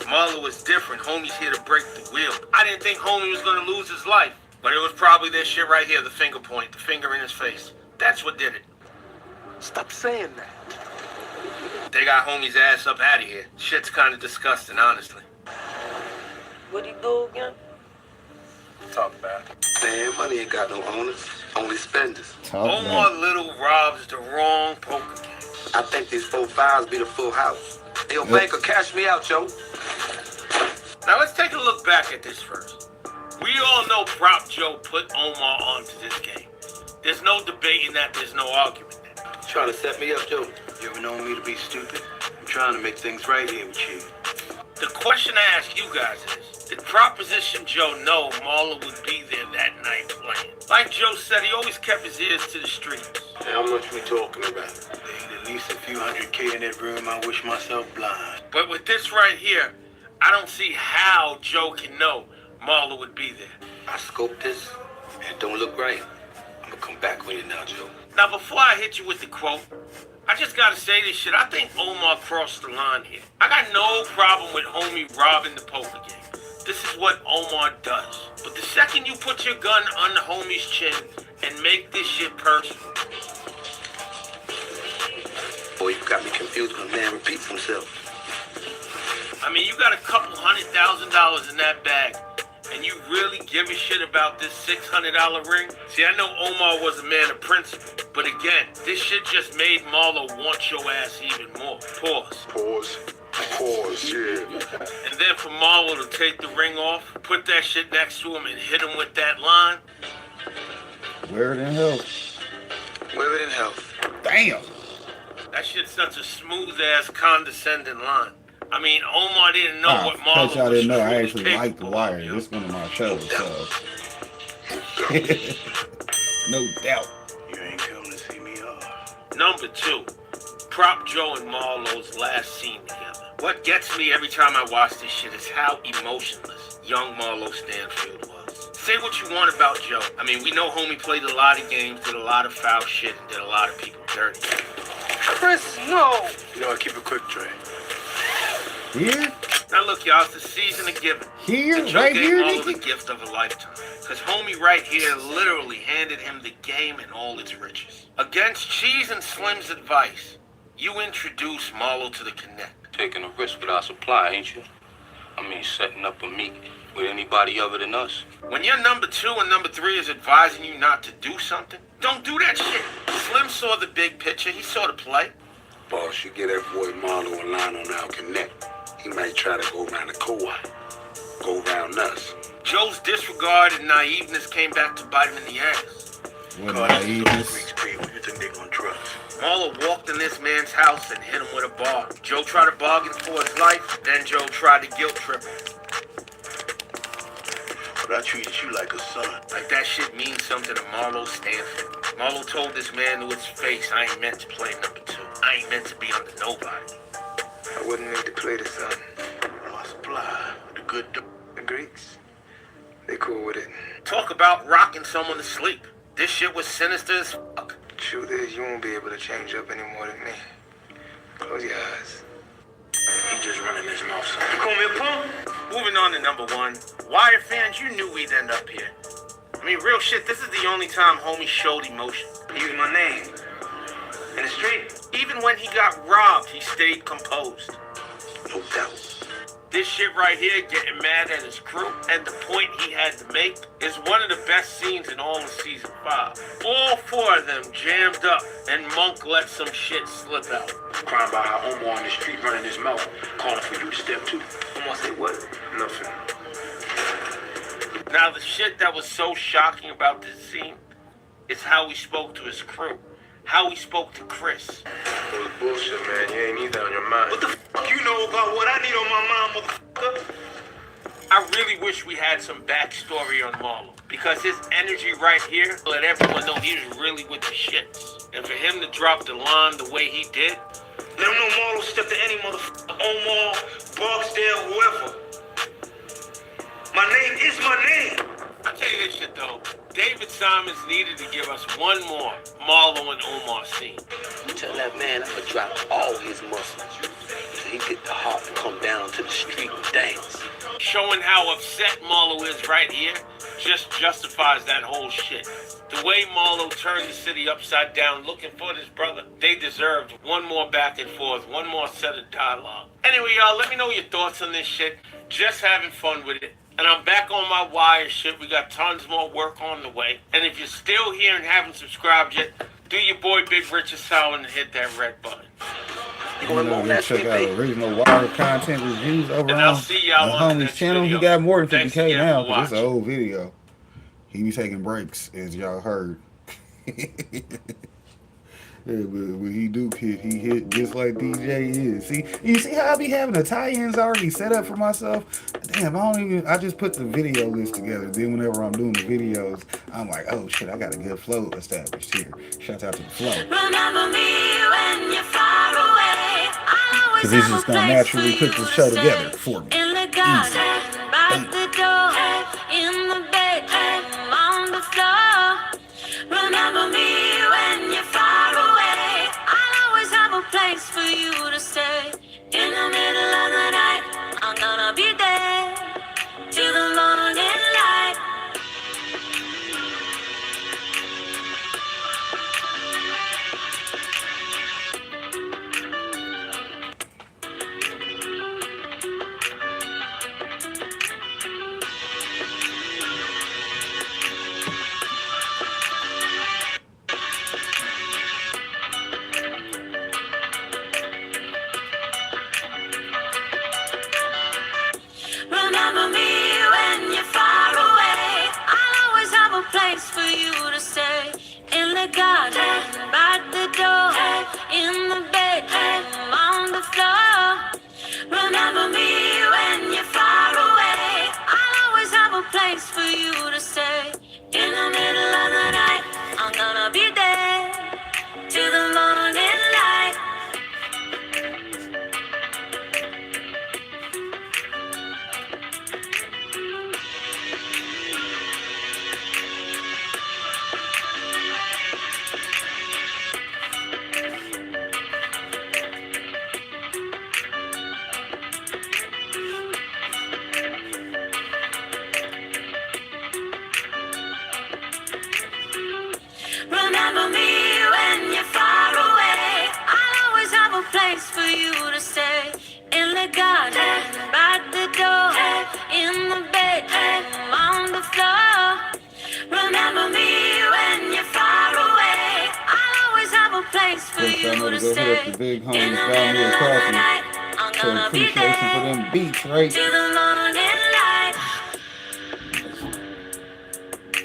Marlo was different. Homie's here to break the wheel. I didn't think Homie was gonna lose his life, but it was probably this shit right here, the finger point, the finger in his face. That's what did it. Stop saying that. They got Homie's ass up out of here. Shit's kind of disgusting, honestly. What'd he do again? Talk about it. Man, money ain't got no owners, only spenders. Omar Little robs the wrong poker game. I think these 4-5s be the full house. Yo, banker, cash me out, yo. Now let's take a look back at this first. We all know Prop Joe put Omar onto this game. There's no debating that, there's no argument there. Trying to set me up, Joe. You ever known me to be stupid? I'm trying to make things right here with you. The question I ask you guys is, did Proposition Joe know Marlo would be there that night playing? Like Joe said, he always kept his ears to the streets. How much we talking about? There ain't at least a few $100K in that room. I wish myself blind. But with this right here, I don't see how Joe can know Marlo would be there. I scoped this, and it don't look right. I'm gonna come back with it now, Joe. Now, before I hit you with the quote, I just gotta say this shit. I think Omar crossed the line here. I got no problem with Homie robbing the poker game. This is what Omar does. But the second you put your gun on the homie's chin and make this shit personal. Boy, you got me confused when a man repeats himself. I mean, you got a couple $100,000 in that bag, and you really give a shit about this $600 ring? See, I know Omar was a man of principle, but again, this shit just made Marlo want your ass even more. Pause, yeah. And then for Marlo to take the ring off, put that shit next to him and hit him with that line. Wear it in health. Wear it in health. Damn. That shit's such a smooth-ass, condescending line. I mean, Omar didn't know what Marlo was. I didn't know. I truly actually capable like The Wire. This is one of my shows, so. No doubt. You ain't coming to see me off. Number 2, Prop Joe and Marlo's last scene together. What gets me every time I watch this shit is how emotionless young Marlo Stanfield was. Say what you want about Joe. I mean, we know Homie played a lot of games, did a lot of foul shit, and did a lot of people dirty. Chris, no! You know, I keep it quick, Trey. Here? Now look, y'all, it's the season of giving. Here? And Joe Right gave here, Marlo Nicky? the gift of a lifetime. Because Homie right here literally handed him the game and all its riches. Against Cheese and Slim's advice, you introduce Marlo to the Connect. Taking a risk with our supply, ain't you? I mean, setting up a meet with anybody other than us. When your number 2 and number 3 is advising you not to do something, don't do that shit. Slim saw the big picture. He saw the play. Boss, you get that boy Marlo in line on our Connect. He might try to go around the co-op. Go around us. Joe's disregard and naiveness came back to bite him in the ass. What naiveness? Marlo walked in this man's house and hit him with a bar. Joe tried to bargain for his life, then Joe tried to guilt trip him. But I treated you like a son. Like that shit means something to Marlo Stanfield. Marlo told this man to his face, I ain't meant to play number 2. I ain't meant to be under nobody. I wouldn't need to play the son. My supply, the good, the Greeks, they cool with it. Talk about rocking someone to sleep. This shit was sinister as fuck. Truth is, you won't be able to change up any more than me. Close your eyes. He just running his mouth, son. You call me a punk? Moving on to number 1. Wire fans, you knew we'd end up here. I mean, real shit, this is the only time Homie showed emotion. He used my name. In the street. Even when he got robbed, he stayed composed. No doubt. This shit right here, getting mad at his crew, and the point he had to make, is one of the best scenes in all of season 5. All 4 of them jammed up, and Monk let some shit slip out. Crying about how Omar on the street running his mouth, calling for you to step too. Omar said what? Nothing. Now, the shit that was so shocking about this scene is how he spoke to his crew. How he spoke to Chris. Well, the bullshit, man. You ain't either on your mind. What the fuck you know about what I need on my mind, motherfucker? I really wish we had some backstory on Marlo. Because his energy right here let everyone know he was really with the shits. And for him to drop the line the way he did, let him know Marlo stepped to any motherfucker. Omar, Barksdale, whoever. My name is my name. I'll tell you this shit though. David Simons needed to give us one more Marlo and Omar scene. You tell that man I'm gonna drop all his muscles so he get the heart to come down to the street and dance. Showing how upset Marlo is right here just justifies that whole shit. The way Marlo turned the city upside down looking for this brother, they deserved one more back and forth, one more set of dialogue. Anyway, y'all, let me know your thoughts on this shit. Just having fun with it. And I'm back on my wire shit. We got tons more work on the way. And if you're still here and haven't subscribed yet, do your boy Big Richard solid and hit that red button. You know, check out original Wire content reviews over And on I'll see y'all the on the homie's next channel. video. He got more than Thanks 50K again now for because it's an watching. old video. He be taking breaks, as y'all heard. Yeah, but when he do hit, he hit just like DJ is. See, you see how I be having the tie-ins already set up for myself? Damn, I just put the video list together. Then whenever I'm doing the videos, I'm like, oh shit, I got a good flow established here. Shout out to the flow. Remember me when you're far away. Because this is going to naturally put the show together for me. In the garden, by the door, in the bedroom, on the floor. Remember me when you're far away. I'll always have a place for you to stay. In the middle of the night, I'm gonna be there till the morning light. Remember me when you're far away. I'll always have a place for you to stay. In the garden, by the door, in the bedroom, on the floor. Remember me when you're far away. I'll always have a place for you to stay. In the middle of the night, I'm gonna be there till the morning light. Remember me when you're far away. I'll always have a place for you to stay. In the garden, by the door, in the bedroom, on the floor. Remember me when you're far away. I'll always have a place for you to stay. The big homies In the buy me middle a of the coffee. night, I'm So gonna be appreciation for there them beats, right? till the morning light.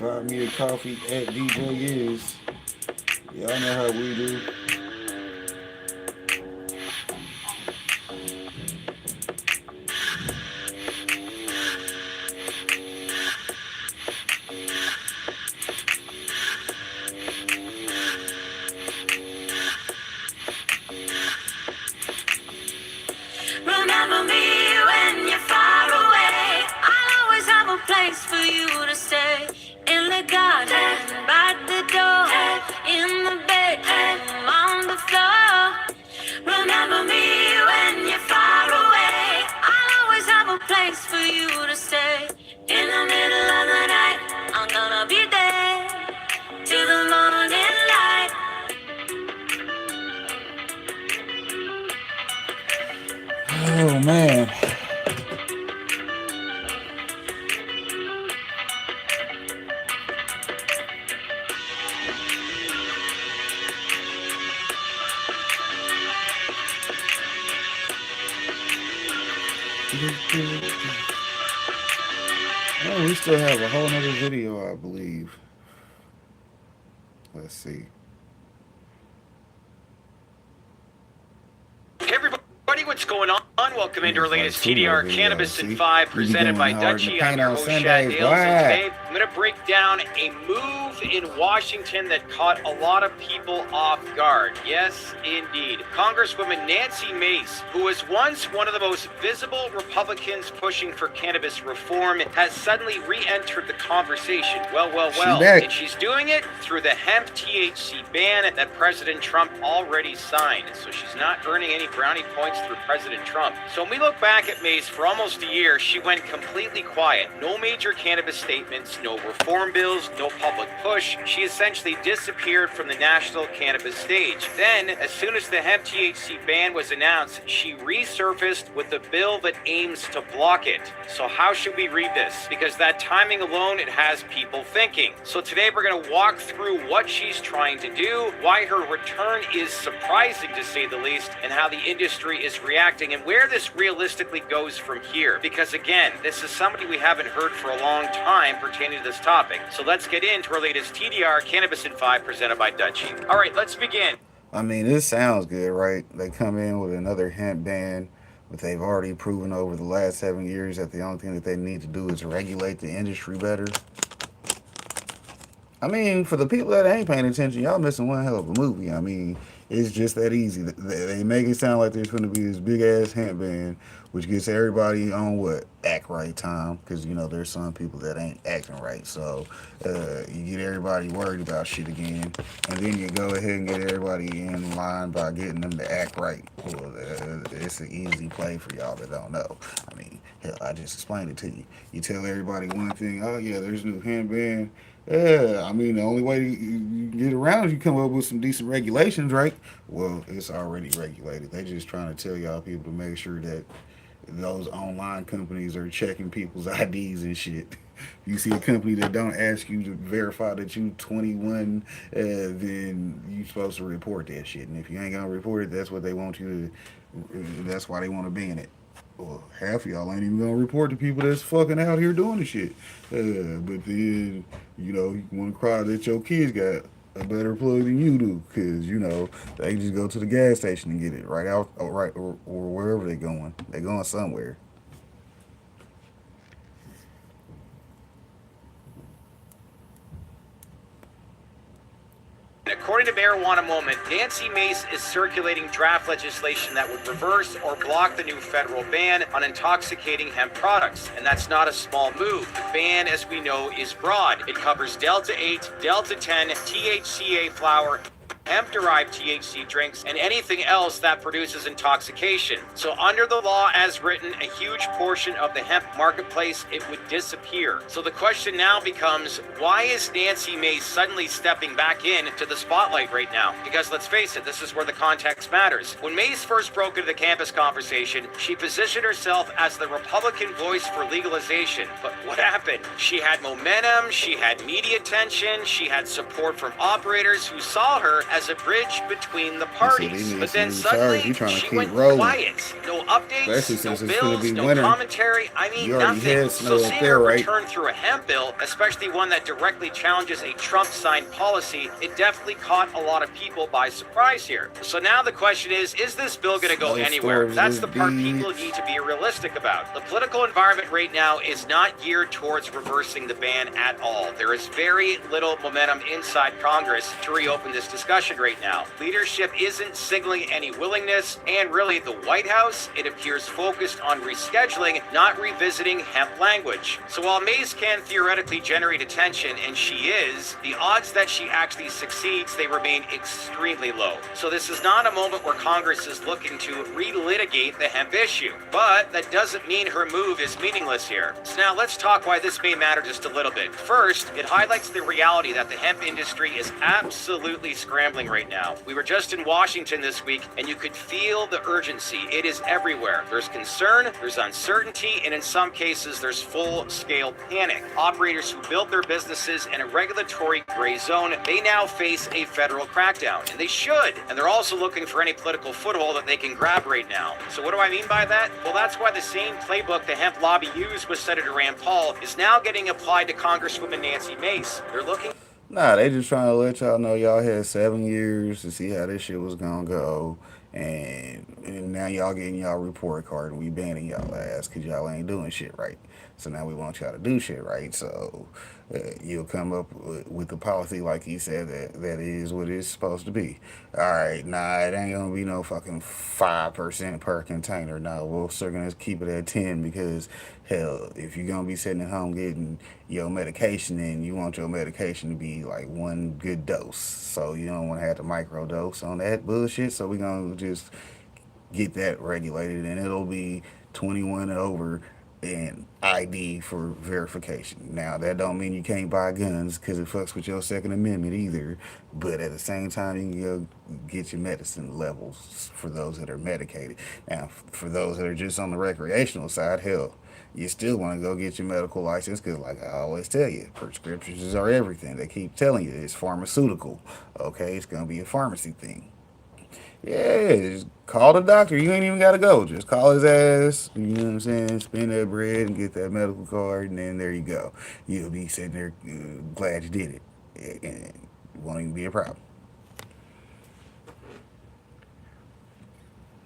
Buy me a coffee at DJ is. Y'all know how we do. Remember me when you're far away. I'll always have a place for you to stay. In the garden, by the door, in the bedroom, on the floor. Remember me when you're far away. I'll always have a place for you to stay. In the middle of the night, I'm gonna be there till the morning light. Oh man. Oh, we still have a whole nother video, I believe. Let's see. Hey everybody, what's going on? Welcome into our latest TDR Cannabis and 5 presented by Dutchie. I'm your host, Shad Dales. And today, I'm going to break down a move in Washington that caught a lot of people off guard. Yes, indeed. Congresswoman Nancy Mace, who was once one of the most visible Republicans pushing for cannabis reform, has suddenly re-entered the conversation. Well. And she's doing it through the hemp THC ban that President Trump already signed. So she's not earning any brownie points through President Trump. So when we look back at Mace, for almost a year, she went completely quiet. No major cannabis statements, no reform bills, no public push. She essentially disappeared from the national cannabis stage. Then, as soon as the hemp THC ban was announced, she resurfaced with a bill that aims to block it. So how should we read this? Because that timing alone, it has people thinking. So today we're going to walk through what she's trying to do, why her return is surprising to say the least, and how the industry is reacting, and where this realistically goes from here. Because again, this is somebody we haven't heard for a long time pertaining to this topic. So let's get into our latest TDR Cannabis in 5 presented by Dutchie. All right, let's begin. I mean, this sounds good, right? They come in with another hemp ban, but they've already proven over the last 7 years that the only thing that they need to do is regulate the industry better. I mean, for the people that ain't paying attention, y'all missing one hell of a movie. I mean, it's just that easy. They make it sound like there's going to be this big-ass hemp ban, which gets everybody on what? Act right time. Because, you know, there's some people that ain't acting right. So, you get everybody worried about shit again. And then you go ahead and get everybody in line by getting them to act right. Well, it's an easy play for y'all that don't know. I mean, hell, I just explained it to you. You tell everybody one thing, oh, yeah, there's a new hemp ban. Yeah, I mean, the only way you get around is you come up with some decent regulations, right? Well, it's already regulated. They just trying to tell y'all people to make sure that those online companies are checking people's IDs and shit. You see a company that don't ask you to verify that you 21, then you supposed to report that shit. And if you ain't gonna report it, that's what they want you to. That's why they want to ban it. Well, half of y'all ain't even gonna report to people that's fucking out here doing the shit. But then, you know, you want to cry that your kids got a better plug than you do, because, you know, they just go to the gas station and get it right out, or wherever they're going. They're going somewhere. According to Marijuana Moment, Nancy Mace is circulating draft legislation that would reverse or block the new federal ban on intoxicating hemp products. And that's not a small move. The ban, as we know, is broad. It covers Delta 8, Delta 10, THCA flower, hemp-derived THC drinks, and anything else that produces intoxication. So under the law as written, a huge portion of the hemp marketplace, it would disappear. So the question now becomes, why is Nancy Mace suddenly stepping back into the spotlight right now? Because let's face it, this is where the context matters. When Mace first broke into the campus conversation, she positioned herself as the Republican voice for legalization. But what happened? She had momentum, she had media attention, she had support from operators who saw her as a bridge between the parties. But then suddenly, she went quiet. No updates, no bills, no commentary. I mean, nothing. So seeing her return through a hemp bill, especially one that directly challenges a Trump-signed policy, it definitely caught a lot of people by surprise here. So now the question is this bill going to go anywhere? That's the part people need to be realistic about. The political environment right now is not geared towards reversing the ban at all. There is very little momentum inside Congress to reopen this discussion right now. Leadership isn't signaling any willingness, and really the White House, it appears focused on rescheduling, not revisiting hemp language. So while Mace can theoretically generate attention, and she is, the odds that she actually succeeds, they remain extremely low. So this is not a moment where Congress is looking to relitigate the hemp issue, but that doesn't mean her move is meaningless here. So now let's talk why this may matter just a little bit. First, it highlights the reality that the hemp industry is absolutely scrambling right now. We were just in Washington this week, and you could feel the urgency. It is everywhere. There's concern, there's uncertainty, and in some cases, there's full-scale panic. Operators who built their businesses in a regulatory gray zone, they now face a federal crackdown, and they should. And they're also looking for any political foothold that they can grab right now. So what do I mean by that? Well, that's why the same playbook the hemp lobby used with Senator Rand Paul is now getting applied to Congresswoman Nancy Mace. They're looking... Nah, they just trying to let y'all know y'all had 7 years to see how this shit was gonna go, and now y'all getting y'all report card and we banning y'all ass because y'all ain't doing shit right. So now we want y'all to do shit right. So you'll come up with the policy like he said that is what it's supposed to be. All right, nah, it ain't gonna be no fucking 5% per container. No, we're still gonna keep it at 10 because hell, if you're gonna be sitting at home getting your medication, then you want your medication to be like one good dose. So you don't want to have to micro dose on that bullshit. So we're gonna just get that regulated, and it'll be 21 and over and ID for verification. Now that don't mean you can't buy guns because it fucks with your Second Amendment either, but at the same time you can go get your medicine levels for those that are medicated. Now for those that are just on the recreational side, hell, you still want to go get your medical license because like I always tell you, prescriptions are everything. They keep telling you it's pharmaceutical. Okay, it's gonna be a pharmacy thing. Yeah, just call the doctor. You ain't even got to go. Just call his ass. You know what I'm saying? Spend that bread and get that medical card, and then there you go. You'll be sitting there glad you did it. And it won't even be a problem.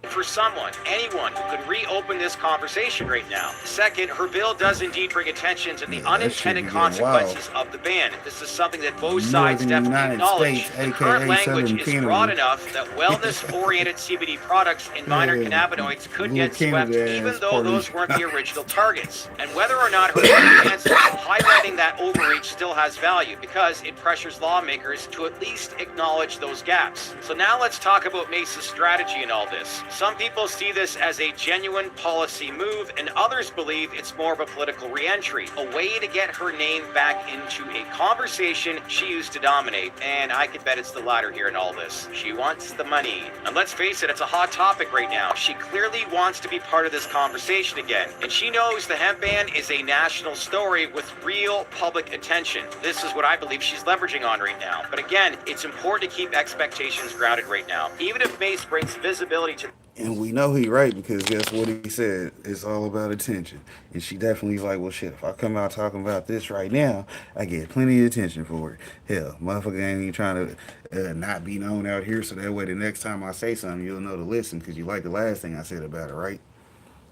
For someone, anyone who could reopen this conversation right now. Second, her bill does indeed bring attention to the unintended consequences of the ban. This is something that both sides definitely acknowledge. The current language is broad enough that wellness-oriented CBD products and minor cannabinoids could get swept even though those weren't the original targets. And whether or not her chances of highlighting that overreach still has value because it pressures lawmakers to at least acknowledge those gaps. So now let's talk about Mesa's strategy in all this. Some people see this as a genuine policy move, and others believe it's more of a political re-entry, a way to get her name back into a conversation she used to dominate. And I could bet it's the latter here in all this. She wants the money. And let's face it, it's a hot topic right now. She clearly wants to be part of this conversation again. And she knows the hemp ban is a national story with real public attention. This is what I believe she's leveraging on right now. But again, it's important to keep expectations grounded right now. Even if Mace brings visibility to... And we know he right because guess what he said? It's all about attention. And she definitely like, well, shit, if I come out talking about this right now, I get plenty of attention for it. Hell, motherfucker ain't even trying to not be known out here so that way the next time I say something, you'll know to listen because you like the last thing I said about it, right?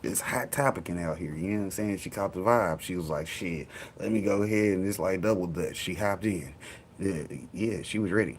It's hot topicing out here, you know what I'm saying? She caught the vibe. She was like, shit, let me go ahead and just like double dutch. She hopped in. Yeah, she was ready.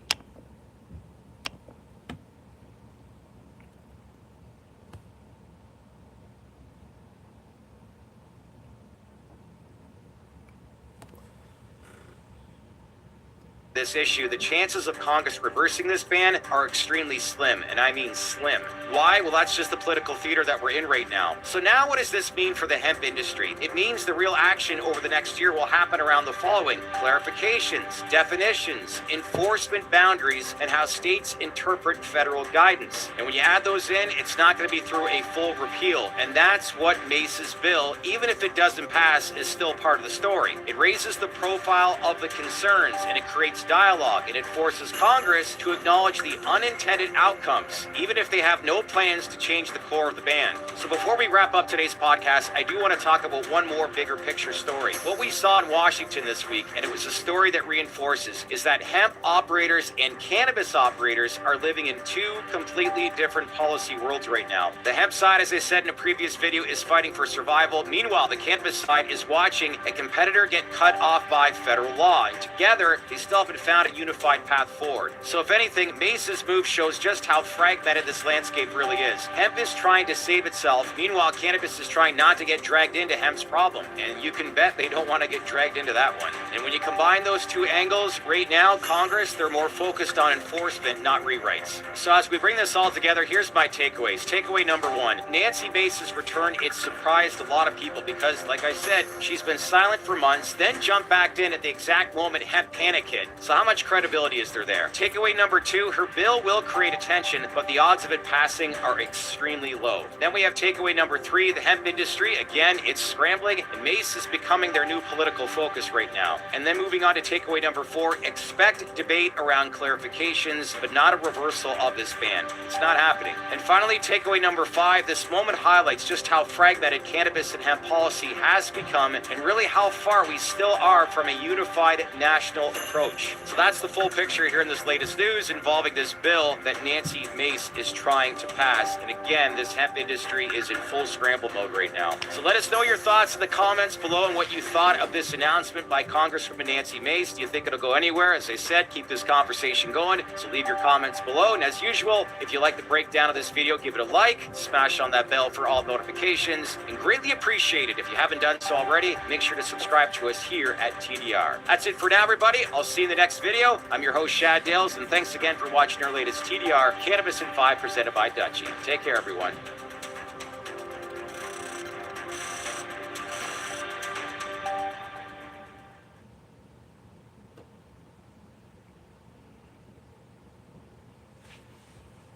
this issue, the chances of Congress reversing this ban are extremely slim, and I mean slim. Why? Well, that's just the political theater that we're in right now. So now what does this mean for the hemp industry? It means the real action over the next year will happen around the following: clarifications, definitions, enforcement boundaries, and how states interpret federal guidance. And when you add those in, it's not going to be through a full repeal. And that's what Mace's bill, even if it doesn't pass, is still part of the story. It raises the profile of the concerns, and it creates dialogue, and it forces Congress to acknowledge the unintended outcomes, even if they have no plans to change the core of the ban. So before we wrap up today's podcast, I do want to talk about one more bigger picture story. What we saw in Washington this week, and it was a story that reinforces, is that hemp operators and cannabis operators are living in two completely different policy worlds right now. The hemp side, as I said in a previous video, is fighting for survival. Meanwhile, the cannabis side is watching a competitor get cut off by federal law. And together, they still haven't found a unified path forward. So if anything, Mace's move shows just how fragmented this landscape really is. Hemp is trying to save itself. Meanwhile, cannabis is trying not to get dragged into hemp's problem. And you can bet they don't want to get dragged into that one. And when you combine those two angles, right now, Congress, they're more focused on enforcement, not rewrites. So as we bring this all together, here's my takeaways. Takeaway number one, Nancy Mace's return, it surprised a lot of people because, like I said, she's been silent for months, then jumped back in at the exact moment hemp panic hit. So how much credibility is there there? Takeaway number two, her bill will create attention, but the odds of it passing are extremely low. Then we have takeaway number three, the hemp industry, again, it's scrambling, and Mace is becoming their new political focus right now. And then moving on to takeaway number four, expect debate around clarifications, but not a reversal of this ban. It's not happening. And finally, takeaway number five, this moment highlights just how fragmented cannabis and hemp policy has become, and really how far we still are from a unified national approach. So that's the full picture here in this latest news involving this bill that Nancy Mace is trying to pass. And again, this hemp industry is in full scramble mode right now. So let us know your thoughts in the comments below and what you thought of this announcement by Congresswoman Nancy Mace. Do you think it'll go anywhere? As I said, keep this conversation going. So leave your comments below. And as usual, if you like the breakdown of this video, give it a like, smash on that bell for all notifications, and greatly appreciate it. If you haven't done so already, make sure to subscribe to us here at TDR. That's it for now, everybody. I'll see you in the next video. I'm your host, Shad Dales, and thanks again for watching our latest TDR Cannabis in 5 presented by Dutchie. Take care, everyone.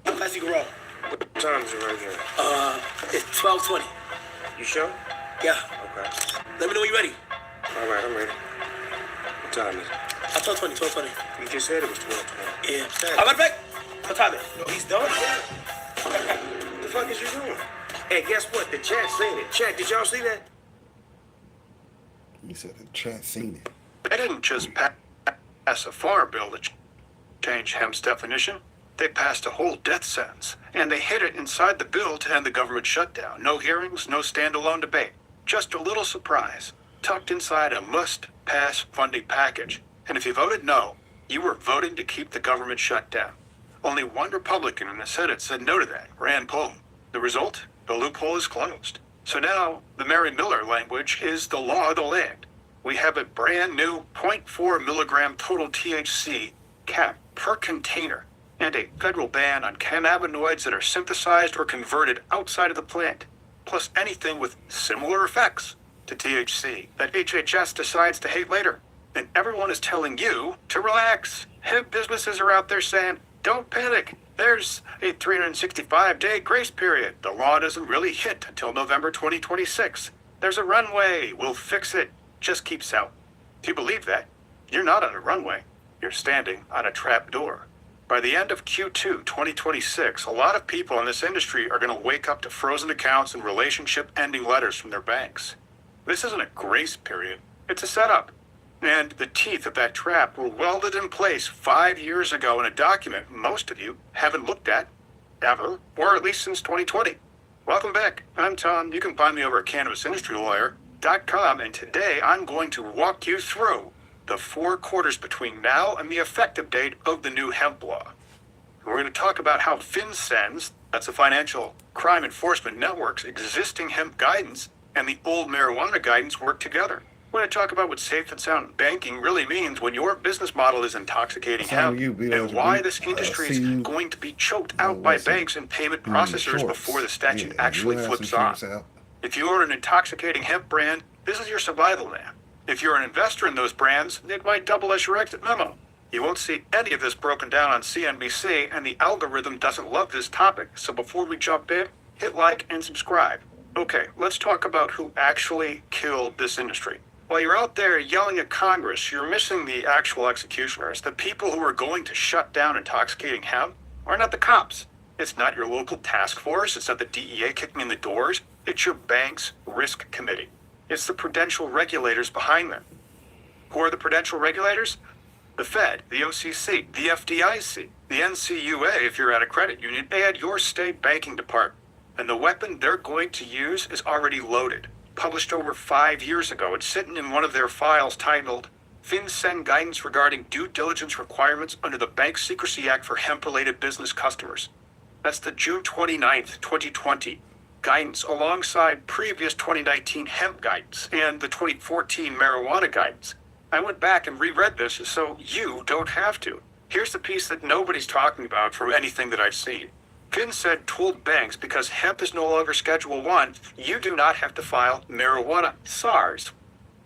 Plastic roll. What time is it right here? It's 12:20. You sure? Yeah. Okay. Let me know when you're ready. All right, I'm ready. What time is it? 12:20. You just said it was 12:20. Yeah. I'm right back. What time is it? No, he's done. What the fuck is you doing? Hey, guess what? The chat seen it. Chat, did y'all see that? He said the chat seen it. They didn't just pass a farm bill to change hemp's definition. They passed a whole death sentence, and they hid it inside the bill to end the government shutdown. No hearings, no standalone debate. Just a little surprise, tucked inside a must-pass funding package. And if you voted no, you were voting to keep the government shut down. Only one Republican in the Senate said no to that, Rand Paul. The result? The loophole is closed. So now, the Mary Miller language is the law of the land. We have a brand new 0.4 milligram total THC cap per container, and a federal ban on cannabinoids that are synthesized or converted outside of the plant, plus anything with similar effects to THC that HHS decides to hate later. And everyone is telling you to relax. Hemp businesses are out there saying, don't panic. There's a 365-day grace period. The law doesn't really hit until November 2026. There's a runway. We'll fix it. Just keep selling. If you believe that, you're not on a runway. You're standing on a trap door. By the end of Q2 2026, a lot of people in this industry are going to wake up to frozen accounts and relationship-ending letters from their banks. This isn't a grace period. It's a setup. And the teeth of that trap were welded in place 5 years ago in a document most of you haven't looked at, ever, or at least since 2020. Welcome back. I'm Tom. You can find me over at CannabisIndustryLawyer.com, and today I'm going to walk you through the 4 quarters between now and the effective date of the new hemp law. We're going to talk about how FinCEN's, that's the Financial Crime Enforcement Network's existing hemp guidance, and the old marijuana guidance work together. We're going to talk about what safe and sound banking really means when your business model is intoxicating hemp, and why this industry is going to be choked out by banks and payment processors before the statute actually flips on. If you are an intoxicating hemp brand, this is your survival net. If you're an investor in those brands, it might double as your exit memo. You won't see any of this broken down on CNBC, and the algorithm doesn't love this topic. So before we jump in, hit like and subscribe. Okay, let's talk about who actually killed this industry. While you're out there yelling at Congress, you're missing the actual executioners. The people who are going to shut down intoxicating hemp are not the cops. It's not your local task force. It's not the DEA kicking in the doors. It's your bank's risk committee. It's the prudential regulators behind them. Who are the prudential regulators? The Fed, the OCC, the FDIC, the NCUA if you're at a credit union, and your state banking department. And the weapon they're going to use is already loaded. Published over 5 years ago. It's sitting in one of their files titled FinCEN Guidance Regarding Due Diligence Requirements under the Bank Secrecy Act for Hemp-Related Business Customers. That's the June 29th, 2020 guidance alongside previous 2019 hemp guidance and the 2014 marijuana guidance. I went back and reread this so you don't have to. Here's the piece that nobody's talking about from anything that I've seen. FinCEN told banks because hemp is no longer Schedule 1, you do not have to file marijuana SARs,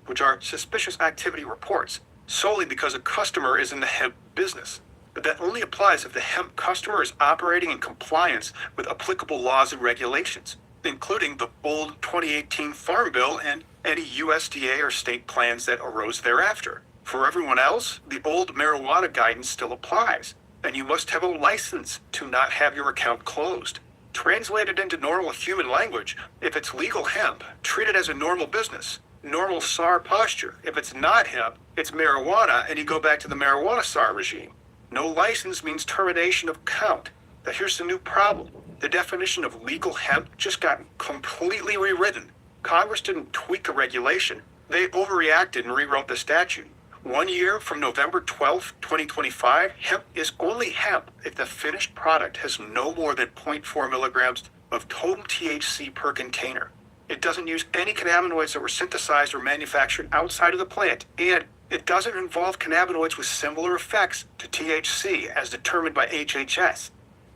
which are suspicious activity reports, solely because a customer is in the hemp business. But that only applies if the hemp customer is operating in compliance with applicable laws and regulations, including the old 2018 Farm Bill and any USDA or state plans that arose thereafter. For everyone else, the old marijuana guidance still applies. And you must have a license to not have your account closed. Translated into normal human language, if it's legal hemp, treat it as a normal business. Normal SAR posture. If it's not hemp, it's marijuana, and you go back to the marijuana SAR regime. No license means termination of count. Now here's the new problem. The definition of legal hemp just got completely rewritten. Congress didn't tweak a regulation. They overreacted and rewrote the statute. 1 year from November 12th, 2025, hemp is only hemp if the finished product has no more than 0.4 milligrams of total THC per container. It doesn't use any cannabinoids that were synthesized or manufactured outside of the plant, and it doesn't involve cannabinoids with similar effects to THC as determined by HHS.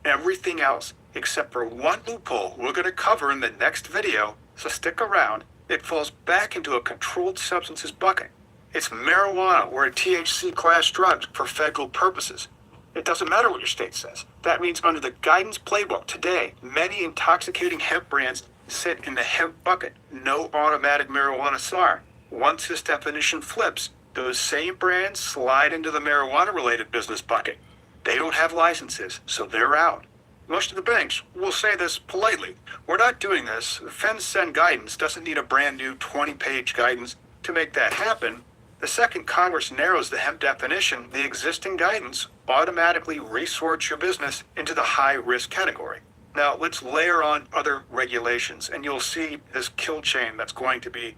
Everything else, except for one loophole we're going to cover in the next video, so stick around, it falls back into a controlled substances bucket. It's marijuana or a THC class drug for federal purposes. It doesn't matter what your state says. That means under the guidance playbook today, many intoxicating hemp brands sit in the hemp bucket. No automatic marijuana SAR. Once this definition flips, those same brands slide into the marijuana-related business bucket. They don't have licenses, so they're out. Most of the banks will say this politely. We're not doing this. FinCEN guidance doesn't need a brand new 20-page guidance to make that happen. The second Congress narrows the hemp definition, the existing guidance automatically resorts your business into the high-risk category. Now, let's layer on other regulations, and you'll see this kill chain that's going to be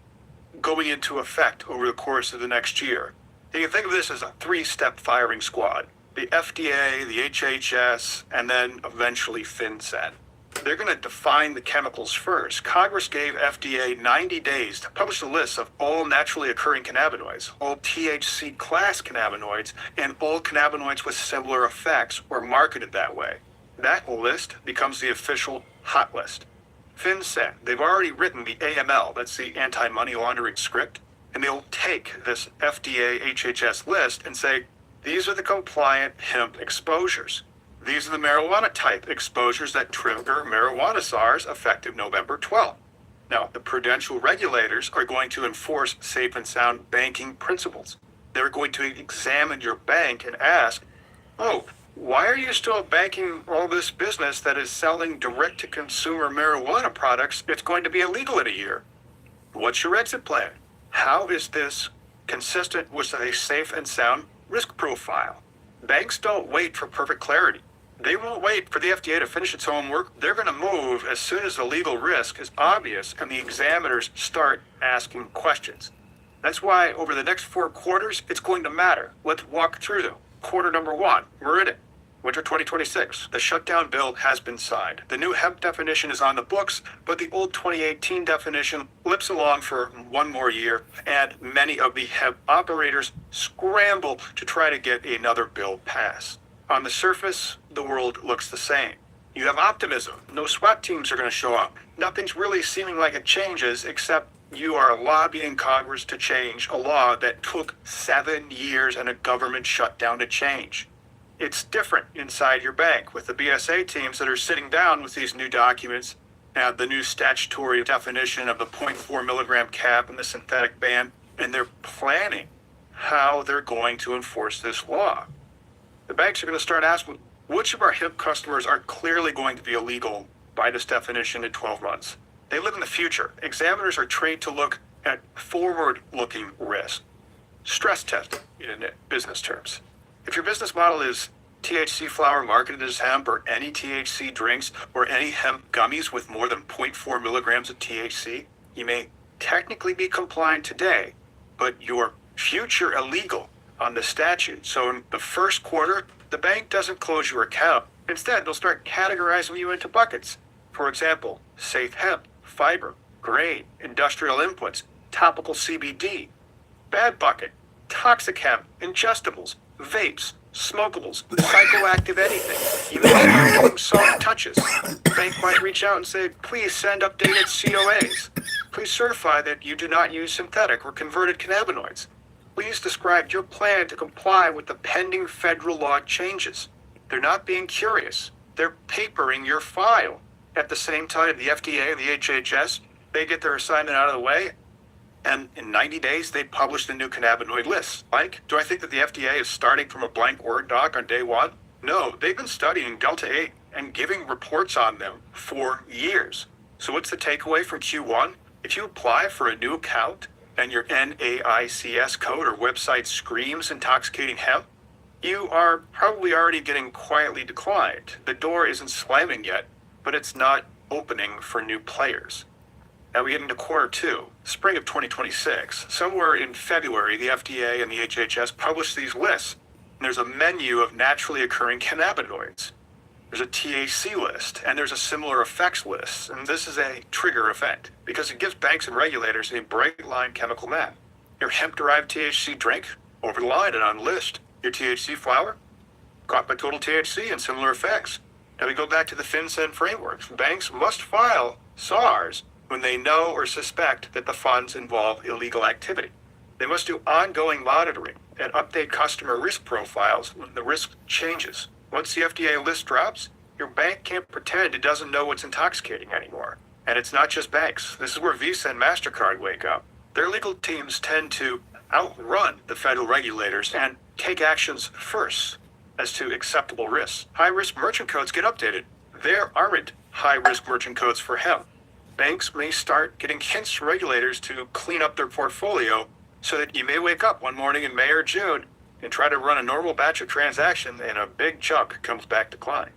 going into effect over the course of the next year. You can think of this as a three-step firing squad. The FDA, the HHS, and then eventually FinCEN. They're going to define the chemicals first. Congress gave FDA 90 days to publish a list of all naturally occurring cannabinoids, all THC class cannabinoids, and all cannabinoids with similar effects or marketed that way. That list becomes the official hot list. FinCEN, they've already written the AML, that's the anti-money laundering script, and they'll take this FDA HHS list and say, these are the compliant hemp exposures. These are the marijuana type exposures that trigger marijuana SARs effective November 12th. Now, the prudential regulators are going to enforce safe and sound banking principles. They're going to examine your bank and ask, oh, why are you still banking all this business that is selling direct-to-consumer marijuana products? It's going to be illegal in a year. What's your exit plan? How is this consistent with a safe and sound risk profile? Banks don't wait for perfect clarity. They won't wait for the FDA to finish its homework. They're going to move as soon as the legal risk is obvious and the examiners start asking questions. That's why over the next 4 quarters, it's going to matter. Let's walk through them. Quarter number 1, we're in it. Winter 2026, the shutdown bill has been signed. The new hemp definition is on the books, but the old 2018 definition limps along for 1 more year, and many of the hemp operators scramble to try to get another bill passed. On the surface, the world looks the same. You have optimism. No SWAT teams are going to show up. Nothing's really seeming like it changes, except you are lobbying Congress to change a law that took 7 years and a government shutdown to change. It's different inside your bank with the BSA teams that are sitting down with these new documents and the new statutory definition of the 0.4 milligram cap and the synthetic ban, and they're planning how they're going to enforce this law. The banks are going to start asking, which of our hemp customers are clearly going to be illegal by this definition in 12 months? They live in the future. Examiners are trained to look at forward-looking risk. Stress testing in business terms. If your business model is THC flower marketed as hemp or any THC drinks or any hemp gummies with more than 0.4 milligrams of THC, you may technically be compliant today, but your future illegal on the statute. So in the first quarter, the bank doesn't close your account. Instead, they'll start categorizing you into buckets. For example, safe hemp, fiber, grain, industrial inputs, topical CBD. Bad bucket, toxic hemp, ingestibles, vapes, smokables, psychoactive anything, even some soft touches. The bank might reach out and say, please send updated COAs. Please certify that you do not use synthetic or converted cannabinoids. Please describe your plan to comply with the pending federal law changes. They're not being curious. They're papering your file. At the same time, the FDA and the HHS, they get their assignment out of the way, and in 90 days, they publish the new cannabinoid list. Like, do I think that the FDA is starting from a blank Word doc on day 1? No, they've been studying Delta 8 and giving reports on them for years. So what's the takeaway from Q1? If you apply for a new account and your NAICS code or website screams intoxicating hemp, you are probably already getting quietly declined. The door isn't slamming yet, but it's not opening for new players. Now we get into quarter two, spring of 2026. Somewhere in February, the FDA and the HHS published these lists. And there's a menu of naturally occurring cannabinoids. There's a THC list, and there's a similar effects list. And this is a trigger effect because it gives banks and regulators a bright line chemical map. Your hemp-derived THC drink, over the line and on the list. Your THC flower, caught by total THC and similar effects. Now we go back to the FinCEN frameworks. Banks must file SARs when they know or suspect that the funds involve illegal activity. They must do ongoing monitoring and update customer risk profiles when the risk changes. Once the FDA list drops, your bank can't pretend it doesn't know what's intoxicating anymore. And it's not just banks. This is where Visa and MasterCard wake up. Their legal teams tend to outrun the federal regulators and take actions first as to acceptable risks. High-risk merchant codes get updated. There aren't high-risk merchant codes for hemp. Banks may start getting hints from regulators to clean up their portfolio so that you may wake up one morning in May or June and try to run a normal batch of transactions and a big chunk comes back decline.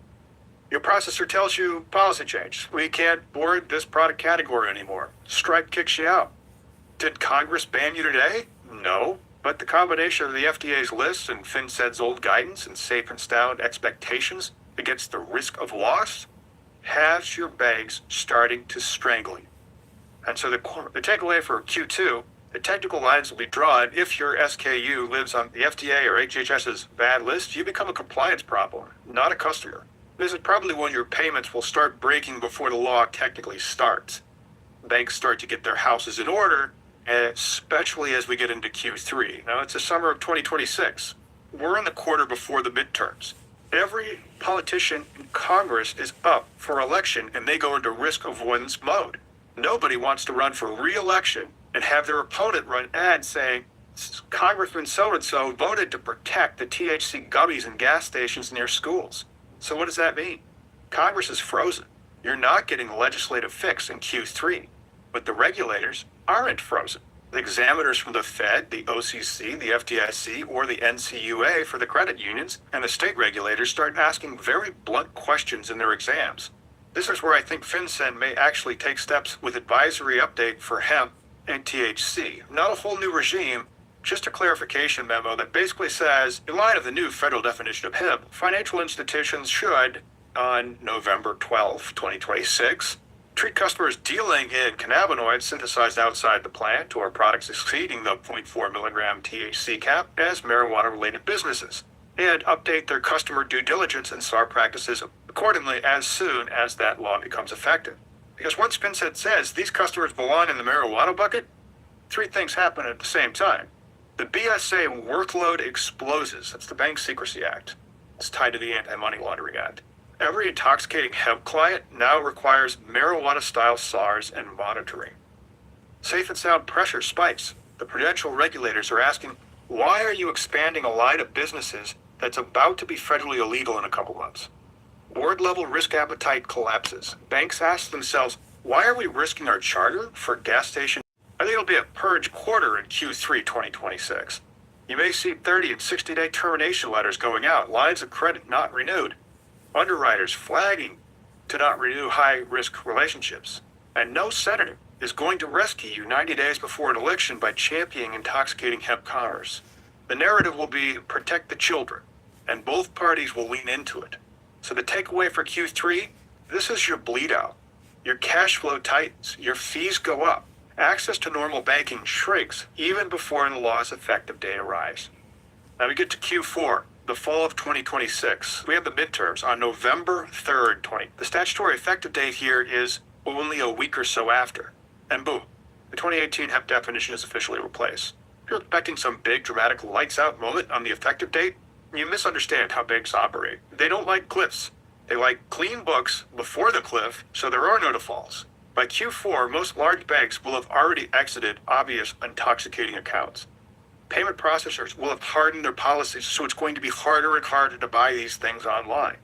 Your processor tells you policy change. We can't board this product category anymore. Stripe kicks you out. Did Congress ban you today? No. But the combination of the FDA's list and FinCEN's old guidance and safe and sound expectations against the risk of loss has your banks starting to strangle you. And so the takeaway for Q2, the technical lines will be drawn. If your SKU lives on the FDA or HHS's bad list, you become a compliance problem, not a customer. This is probably when your payments will start breaking before the law technically starts. Banks start to get their houses in order, especially as we get into Q3. Now, it's the summer of 2026. We're in the quarter before the midterms. Every politician in Congress is up for election, and they go into risk avoidance mode. Nobody wants to run for re-election and have their opponent run ads saying, Congressman so-and-so voted to protect the THC gummies in gas stations near schools. So what does that mean? Congress is frozen. You're not getting a legislative fix in Q3, but the regulators aren't frozen. The examiners from the Fed, the OCC, the FDIC, or the NCUA for the credit unions, and the state regulators start asking very blunt questions in their exams. This is where I think FinCEN may actually take steps with advisory update for hemp and THC. Not a whole new regime, just a clarification memo that basically says, in line of the new federal definition of hemp, financial institutions should, on November 12, 2026, treat customers dealing in cannabinoids synthesized outside the plant or products exceeding the 0.4 milligram THC cap as marijuana-related businesses, and update their customer due diligence and SAR practices accordingly as soon as that law becomes effective. Because once FinCEN says these customers belong in the marijuana bucket, three things happen at the same time. The BSA workload explodes. That's the Bank Secrecy Act. It's tied to the Anti-Money Laundering Act. Every intoxicating hemp client now requires marijuana-style SARs and monitoring. Safe and sound pressure spikes. The prudential regulators are asking, why are you expanding a line of businesses that's about to be federally illegal in a couple months? Board-level risk appetite collapses. Banks ask themselves, why are we risking our charter for gas station? I think it'll be a purge quarter in Q3 2026. You may see 30 and 60-day termination letters going out, lines of credit not renewed, underwriters flagging to not renew high-risk relationships. And no senator is going to rescue you 90 days before an election by championing intoxicating hemp commerce. The narrative will be protect the children, and both parties will lean into it. So the takeaway for Q3, this is your bleed out. Your cash flow tightens, your fees go up. Access to normal banking shrinks even before the law's effective date arrives. Now we get to Q4, the fall of 2026. We have the midterms on November 3rd, The statutory effective date here is only a week or so after. And boom, the 2018 hemp definition is officially replaced. If you're expecting some big dramatic lights out moment on the effective date, you misunderstand how banks operate. They don't like cliffs. They like clean books before the cliff, so there are no defaults. By Q4, most large banks will have already exited obvious intoxicating accounts. Payment processors will have hardened their policies, so it's going to be harder and harder to buy these things online.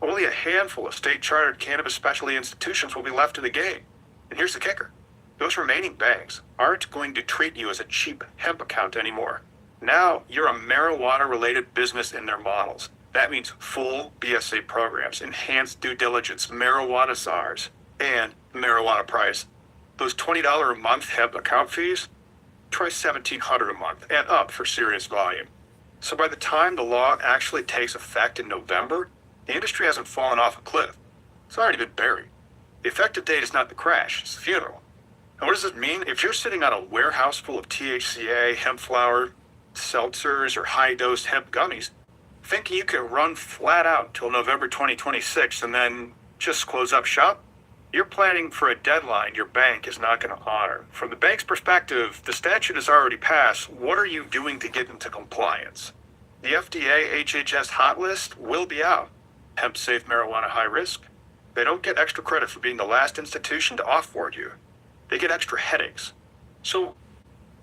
Only a handful of state-chartered cannabis specialty institutions will be left in the game. And here's the kicker. Those remaining bags aren't going to treat you as a cheap hemp account anymore. Now you're a marijuana-related business in their models. That means full BSA programs, enhanced due diligence, marijuana SARs, and marijuana price. Those $20 a month hemp account fees, try $1,700 a month and up for serious volume. So by the time the law actually takes effect in November, the industry hasn't fallen off a cliff. It's already been buried. The effective date is not the crash, it's the funeral. And what does it mean? If you're sitting on a warehouse full of THCA, hemp flower, seltzers, or high-dose hemp gummies, thinking you can run flat out till November 2026 and then just close up shop, you're planning for a deadline your bank is not going to honor. From the bank's perspective, the statute is already passed. What are you doing to get into compliance? The FDA HHS hot list will be out. Hemp safe marijuana high risk. They don't get extra credit for being the last institution to offboard you. They get extra headaches. So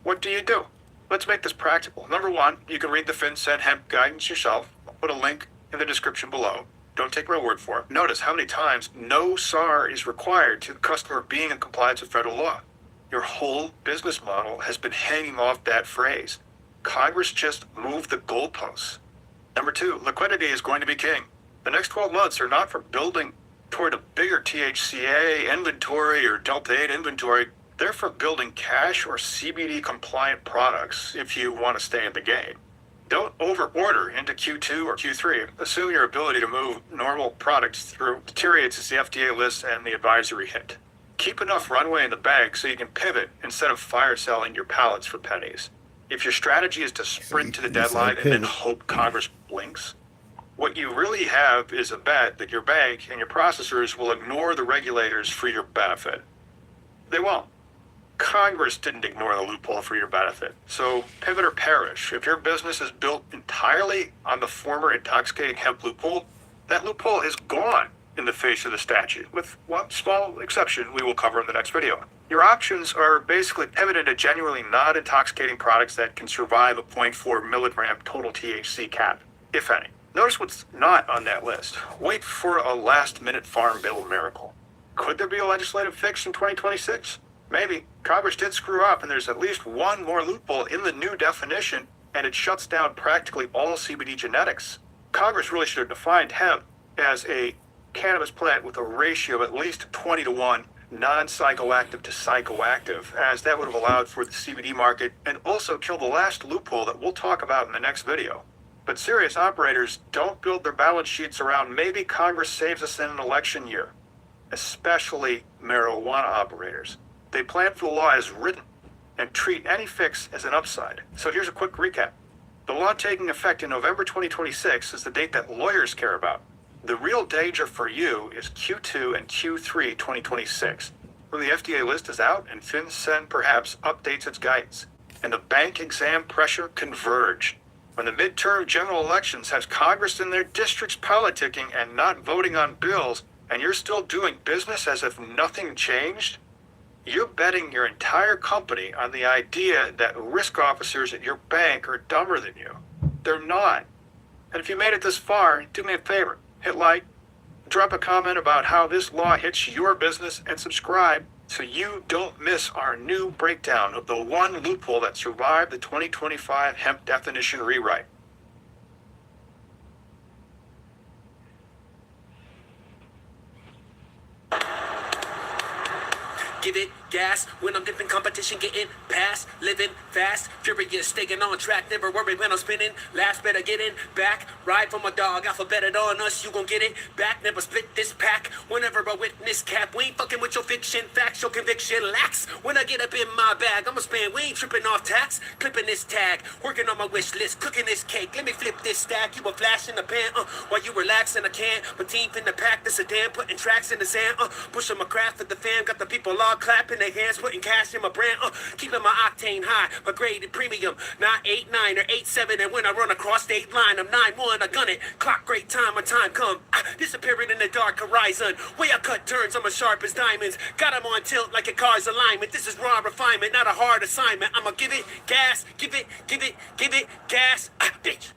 what do? Let's make this practical. Number one, you can read the FinCEN hemp guidance yourself. I'll put a link in the description below. Don't take my word for it. Notice how many times no SAR is required to the customer being in compliance with federal law. Your whole business model has been hanging off that phrase. Congress just moved the goalposts. Number two, liquidity is going to be king. The next 12 months are not for building toward a bigger THCA inventory or Delta-8 inventory. They're for building cash or CBD compliant products if you want to stay in the game. Don't over-order into Q2 or Q3. Assume your ability to move normal products through deteriorates as the FDA list and the advisory hit. Keep enough runway in the bag so you can pivot instead of fire selling your pallets for pennies. If your strategy is to sprint to the deadline and then hope Congress blinks, what you really have is a bet that your bank and your processors will ignore the regulators for your benefit. They won't. Congress didn't ignore the loophole for your benefit. So pivot or perish. If your business is built entirely on the former intoxicating hemp loophole, that loophole is gone in the face of the statute, with one small exception we will cover in the next video. Your options are basically pivoted to genuinely non-intoxicating products that can survive a 0.4 milligram total THC cap, if any. Notice what's not on that list. Wait for a last-minute farm bill miracle. Could there be a legislative fix in 2026? Maybe. Congress did screw up, and there's at least one more loophole in the new definition, and it shuts down practically all CBD genetics. Congress really should have defined hemp as a cannabis plant with a ratio of at least 20-to-1 non-psychoactive to psychoactive, as that would have allowed for the CBD market and also kill the last loophole that we'll talk about in the next video. But serious operators don't build their balance sheets around maybe Congress saves us in an election year, especially marijuana operators. They plan for the law as written and treat any fix as an upside. So here's a quick recap. The law taking effect in November 2026 is the date that lawyers care about. The real danger for you is Q2 and Q3 2026, when the FDA list is out and FinCEN perhaps updates its guidance, and the bank exam pressure converge. When the midterm general elections has Congress in their districts politicking and not voting on bills, and you're still doing business as if nothing changed, you're betting your entire company on the idea that risk officers at your bank are dumber than you. They're not. And if you made it this far, do me a favor. Hit like, drop a comment about how this law hits your business, and subscribe so you don't miss our new breakdown of the one loophole that survived the 2025 hemp definition rewrite. Give it gas when I'm dipping competition, getting past, living fast, furious, staying on track, never worry when I'm spinning. Last better get in back, ride for my dog, alphabeted on us, you gon' get it back. Never split this pack. Whenever I witness cap, we ain't fucking with your fiction, facts, your conviction lacks. When I get up in my bag, I'ma spend, we ain't tripping off tax, clipping this tag, working on my wish list, cooking this cake. Let me flip this stack. You a flash in the pan, while you relaxing. I can't, my team finna pack this sedan, putting tracks in the sand, pushing my craft for the fam, got the people all clapping their hands, putting cash in my brand, keeping my octane high, my graded premium, not 8-9 or 8-7, and when I run across state line, I'm 9-1, I gun it, clock great time, my time come, disappearing in the dark horizon, way I cut turns, I'm as sharp as diamonds, got them on tilt like a car's alignment, this is raw refinement, not a hard assignment, I'ma give it gas, give it gas, bitch.